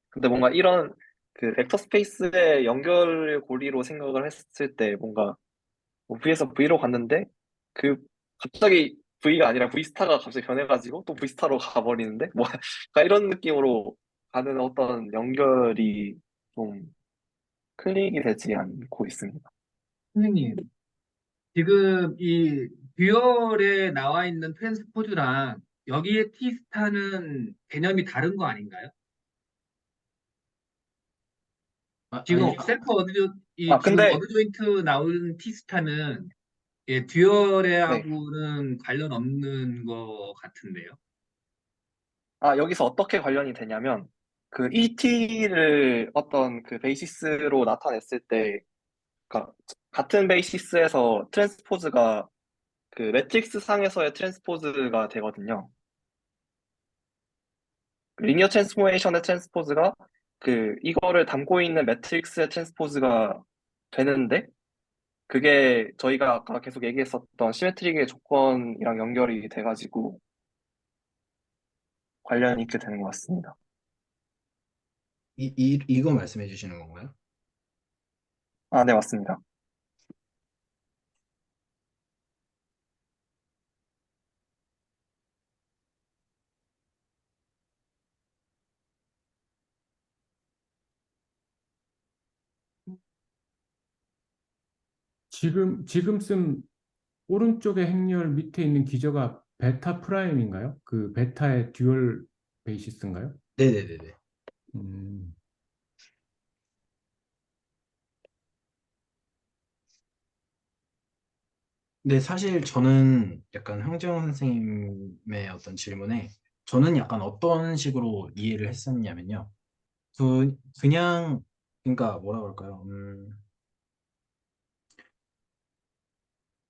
근데 뭔가 이런 그 벡터 스페이스의 연결 고리로 생각을 했을 때 뭔가 뭐 V에서 V로 갔는데 그 갑자기 V가 아니라 V 스타가 갑자기 변해가지고 또 V 스타로 가버리는데 뭐 그러니까 이런 느낌으로 가는 어떤 연결이 좀 클릭이 되지 않고 있습니다. 선생님, 지금 이 듀얼에 나와 있는 트랜스포즈랑 여기에 티스타는 개념이 다른 거 아닌가요? 지금 아니, 아, 지금 근데 어드조인트 나오는 티스타는 예, 네. 듀얼하고는 관련 없는 거 같은데요. 여기서 어떻게 관련이 되냐면, 그 ET를 어떤 그 베이시스로 나타냈을 때, 그러니까 같은 베이시스에서 트랜스포즈가 그 매트릭스 상에서의 트랜스포즈가 되거든요. 리니어 트랜스포메이션의 트랜스포즈가 이거를 담고 있는 매트릭스의 트랜스포즈가 되는데, 그게 저희가 아까 계속 얘기했었던 시메트릭의 조건이랑 연결이 돼가지고 관련이 있게 되는 것 같습니다. 이거 말씀해 주시는 건가요? 네, 맞습니다. 지금 쓴 오른쪽의 행렬 밑에 있는 기저가 베타 프라임인가요? 그 베타의 듀얼 베이시스인가요? 네네네네. 음, 근데 사실 저는 약간 황정 선생님의 어떤 질문에 저는 약간 어떤 식으로 이해를 했었냐면요. 그냥, 그러니까 뭐라 그럴까요?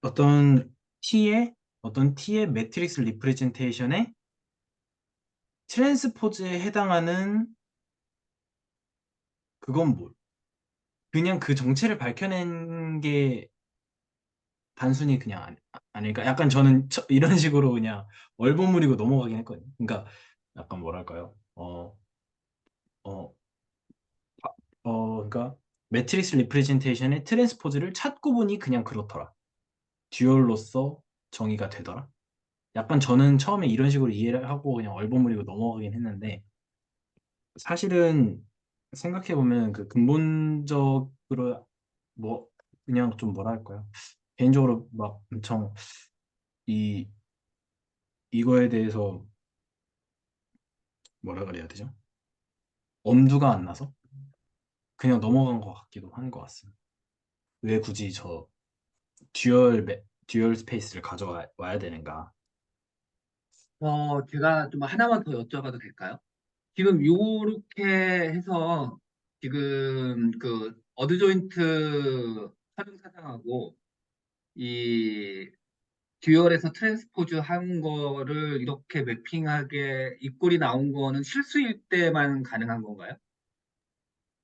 어떤 어떤 T의 매트릭스 리프레젠테이션의 트랜스포즈에 해당하는 그건 뭐, 그냥 그 정체를 밝혀낸 게 단순히 그냥 아닐까? 약간 저는 이런 식으로 그냥 얼버무리고 넘어가긴 했거든요. 그러니까 약간 뭐랄까요? 어, 그러니까 매트릭스 리프레젠테이션의 트랜스포즈를 찾고 보니 그냥 그렇더라. 듀얼로서 정의가 되더라. 약간 저는 처음에 이런 식으로 이해를 하고 그냥 얼버무리고 넘어가긴 했는데 사실은 생각해보면 그 근본적으로 뭐 그냥 좀 뭐라 할까요? 개인적으로 막 엄청 이 이거에 대해서 뭐라 그래야 되죠? 엄두가 안 나서 그냥 넘어간 것 같기도 한 것 같습니다. 왜 굳이 저 듀얼 스페이스를 가져와야 되는가? 제가 좀 하나만 더 여쭤봐도 될까요? 지금 요렇게 해서 지금 그 어드 조인트 설정 사상하고 이 듀얼에서 트랜스포즈 한 거를 이렇게 매핑하게 이 꼴이 나온 거는 실수일 때만 가능한 건가요?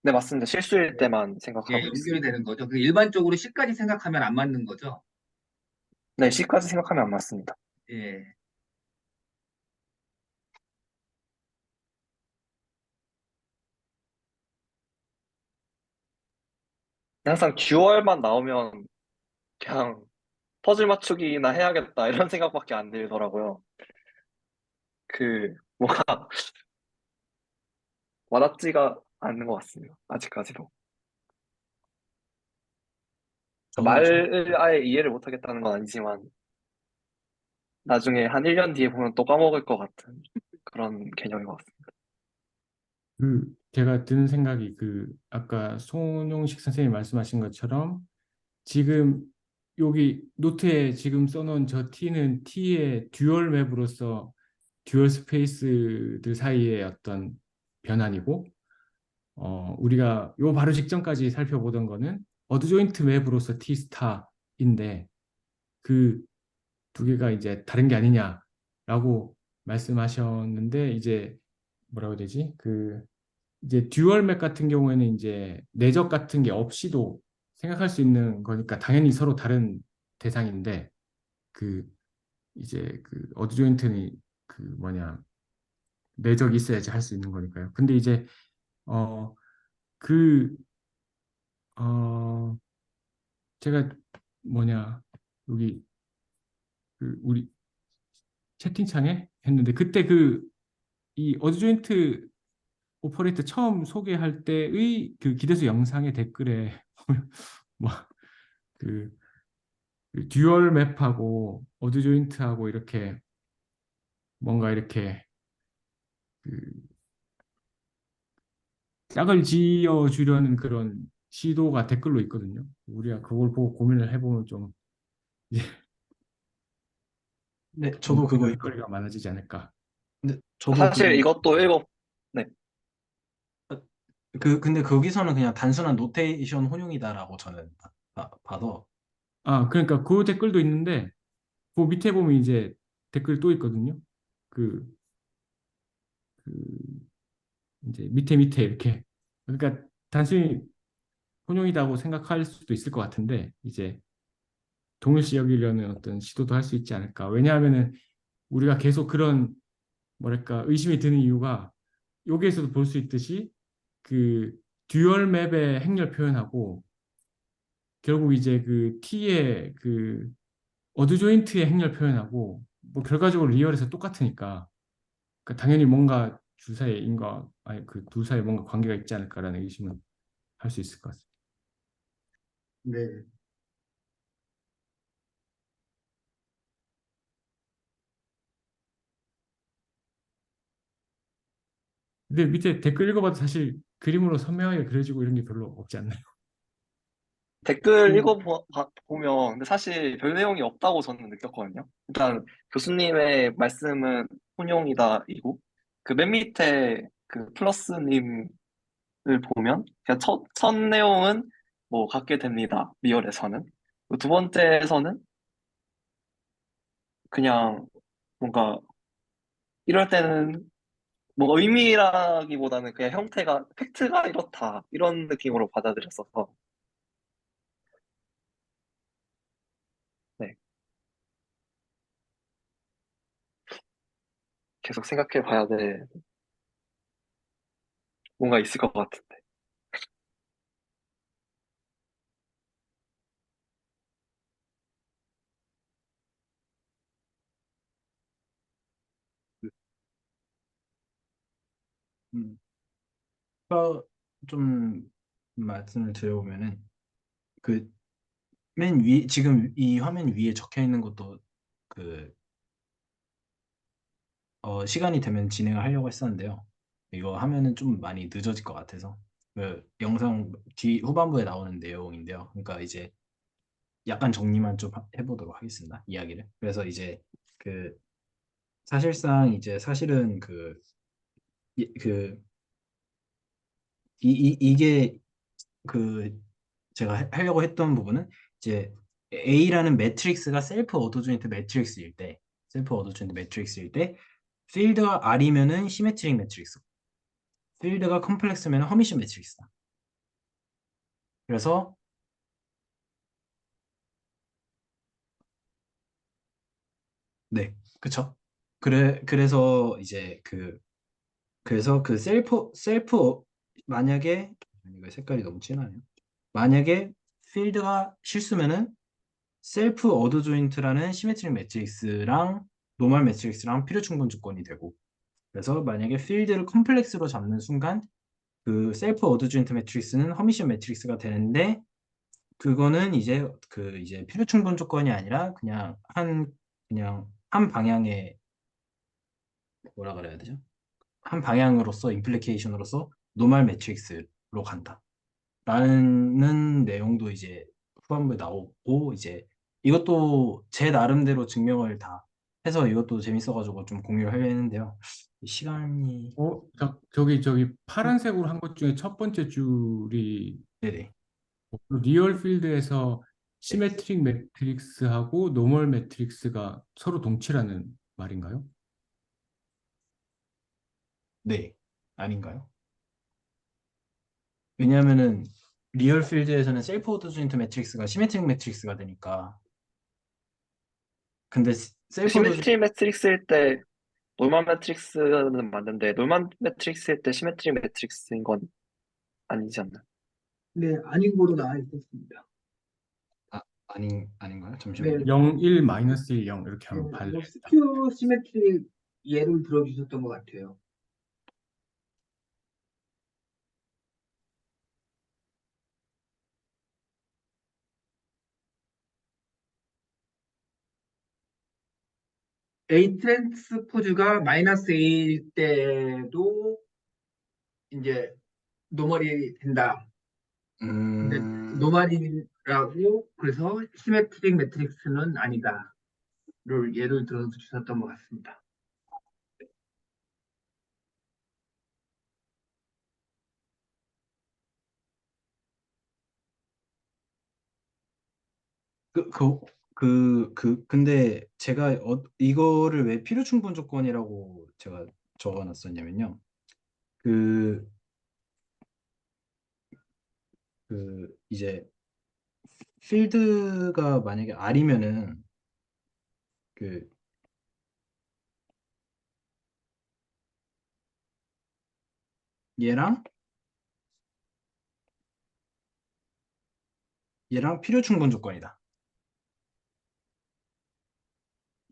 네, 맞습니다. 실수일 때만 예, 생각하고 연결이 있습니다. 되는 거죠. 그 일반적으로 C까지 생각하면 안 맞는 거죠. 네, C까지 생각하면 안 맞습니다. 예. 항상 듀얼만 나오면 그냥 퍼즐 맞추기나 해야겠다 이런 생각밖에 안 들더라고요. 뭐가 와닿지가 않는 것 같습니다. 아직까지도. 저도 말을 아예 이해를 못하겠다는 건 아니지만 나중에 한 1년 뒤에 보면 또 까먹을 것 같은 그런 개념인 것 같습니다. 제가 드는 생각이 아까 손용식 선생님이 말씀하신 것처럼 지금 여기 노트에 지금 써놓은 저 T는 T의 듀얼 맵으로서 듀얼 스페이스들 사이의 어떤 변환이고, 우리가 요 바로 직전까지 살펴보던 거는 어드조인트 맵으로서 T 스타인데 그 두 개가 이제 다른 게 아니냐라고 말씀하셨는데 이제 뭐라고 해야 되지? 이제 듀얼 맵 같은 경우에는 이제 내적 같은 게 없이도 생각할 수 있는 거니까 당연히 서로 다른 대상인데 그 이제 어드 조인트는 뭐냐 내적이 있어야지 할 수 있는 거니까요. 근데 이제 어 그 어 제가 뭐냐 여기 우리 채팅창에 했는데 그때 이 어드 조인트 오퍼레이터 처음 소개할 때의 그 기대수 영상의 댓글에 뭐그 듀얼 맵하고 어드 조인트하고 이렇게 뭔가 이렇게 그 짝을 지어 주려는 그런 시도가 댓글로 있거든요. 우리가 그걸 보고 고민을 해보면 좀 이제 네, 저도 그거 고민할 거리가 많아지지 않을까. 근데 저도 사실 이것도 읽어, 네. 근데 거기서는 그냥 단순한 노테이션 혼용이다라고 저는 봐서. 그러니까 그 댓글도 있는데 그 밑에 보면 이제 댓글 또 있거든요. 그, 그 이제 밑에 이렇게 그러니까 단순히 혼용이다고 생각할 수도 있을 것 같은데 이제 동일시 여기려는 어떤 시도도 할 수 있지 않을까. 왜냐하면은 우리가 계속 그런 뭐랄까 의심이 드는 이유가 여기에서도 볼 수 있듯이 그 듀얼 맵의 행렬 표현하고 결국 이제 그 T의 그 어드 조인트의 행렬 표현하고 뭐 결과적으로 리얼에서 똑같으니까 그러니까 당연히 뭔가 두 사이에 인과 아니 그 두 사이에 뭔가 관계가 있지 않을까라는 의심은 할 수 있을 것 같습니다. 네. 근데 밑에 댓글 읽어봐도 사실 그림으로 선명하게 그려지고 이런 게 별로 없지 않나요? 댓글 음, 읽어보면 근데 사실 별 내용이 없다고 저는 느꼈거든요. 일단 교수님의 말씀은 혼용이다이고 그 맨 밑에 그 플러스님을 보면 그냥 첫 내용은 뭐 갖게 됩니다. 리얼에서는. 두 번째에서는 그냥 뭔가 이럴 때는 뭐 의미라기보다는 그냥 형태가 팩트가 이렇다 이런 느낌으로 받아들였어서 네, 계속 생각해 봐야 돼. 뭔가 있을 것 같은데. 음, 그 좀 말씀을 드려보면은 그 맨 위, 지금 이 화면 위에 적혀 있는 것도 그 시간이 되면 진행을 하려고 했었는데요. 이거 하면은 좀 많이 늦어질 것 같아서 그 영상 뒤 후반부에 나오는 내용인데요. 그러니까 이제 약간 정리만 좀 해보도록 하겠습니다. 이야기를. 그래서 이제 그 사실상 이제 사실은 그 이게 그 제가 하려고 했던 부분은 이제 A라는 매트릭스가 셀프 어도조인트 매트릭스일 때 필드가 R이면은 시메트릭 매트릭스, 필드가 컴플렉스면 허미션 매트릭스다. 그래서 네, 그쵸? 그래서 이제 그래서 그 만약에 이거 색깔이 너무 진하네요. 만약에 필드가 실수면은 셀프 어드 조인트라는 시메트릭 매트릭스랑 노멀 매트릭스랑 필요 충분 조건이 되고, 그래서 만약에 필드를 컴플렉스로 잡는 순간 그 셀프 어드 조인트 매트릭스는 허미션 매트릭스가 되는데, 그거는 이제 필요 충분 조건이 아니라 그냥 한 방향의, 뭐라 그래야 되죠? 한 방향으로서 임플리케이션으로서 노멀 매트릭스로 간다. 라는 내용도 이제 후반부에 나오고, 이제 이것도 제 나름대로 증명을 다 해서 이것도 재밌어가지고 좀 공유를 하려 했는데요. 시간이. 저기 파란색으로 한 것 중에 첫 번째 줄이 네네. 리얼 필드에서 네. 시메트릭 매트릭스하고 노멀 매트릭스가 서로 동치라는 말인가요? 네. 아닌가요? 왜냐하면은 리얼 필드에서는 셀프 오더 조인트 매트릭스가 시메트릭 매트릭스가 되니까. 근데 셀프 오더 조인트. 시메트리 매트릭스일 때 노멀 매트릭스는 맞는데 노멀 매트릭스일 때 시메트리 매트릭스인 건 아니지 않나? 네, 아닌 거로 나와 있었습니다. 아닌가요? 네, 잠시만요. 0, 1, 마이너스 1, 0 이렇게 네, 하면 봐야 뭐 되겠다. 스큐 시메트리 예를 들어주셨던 것 같아요. A 트랜스포즈가 마이너스 A일 때도 이제 노멀이 된다. 근데 음, 노멀이라고 그래서 시메트릭 매트릭스는 아니다를 예를 들어 주셨던 것 같습니다. 근데 제가 이거를 왜 필요 충분 조건이라고 제가 적어놨었냐면요. 그, 이제 필드가 만약에 R이면은 그 얘랑 얘랑 필요 충분 조건이다.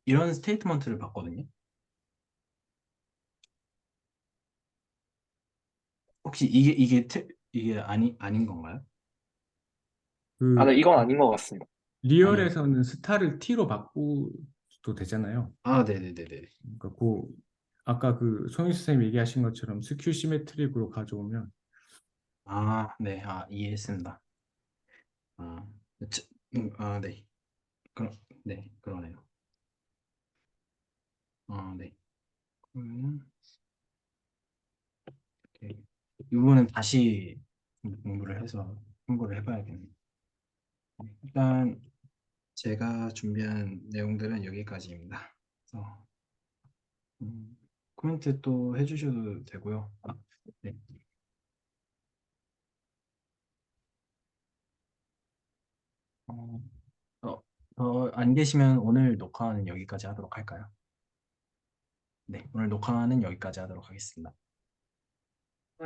이런 스테이트먼트를 봤거든요. 혹시 이게 아닌 건가요? 아, 네, 그 이건 아닌 것 같습니다. 아니, 리얼에서는 스타를 T로 바꾸도 되잖아요. 네네네네. 그러니까 아까 그 송일수 선생님 얘기하신 것처럼 스큐 시메트릭으로 가져오면 네, 이해했습니다. 아, 저- 네. 그럼, 네, 그러네요. 네. 그러면은, 이렇게 이 부분은 다시 공부를 해서 공부를 해봐야겠네요. 일단, 제가 준비한 내용들은 여기까지입니다. 그래서, 코멘트 또 해주셔도 되고요. 네. 어, 안 계시면 오늘 녹화는 여기까지 하도록 할까요? 네, 오늘 녹화는 여기까지 하도록 하겠습니다.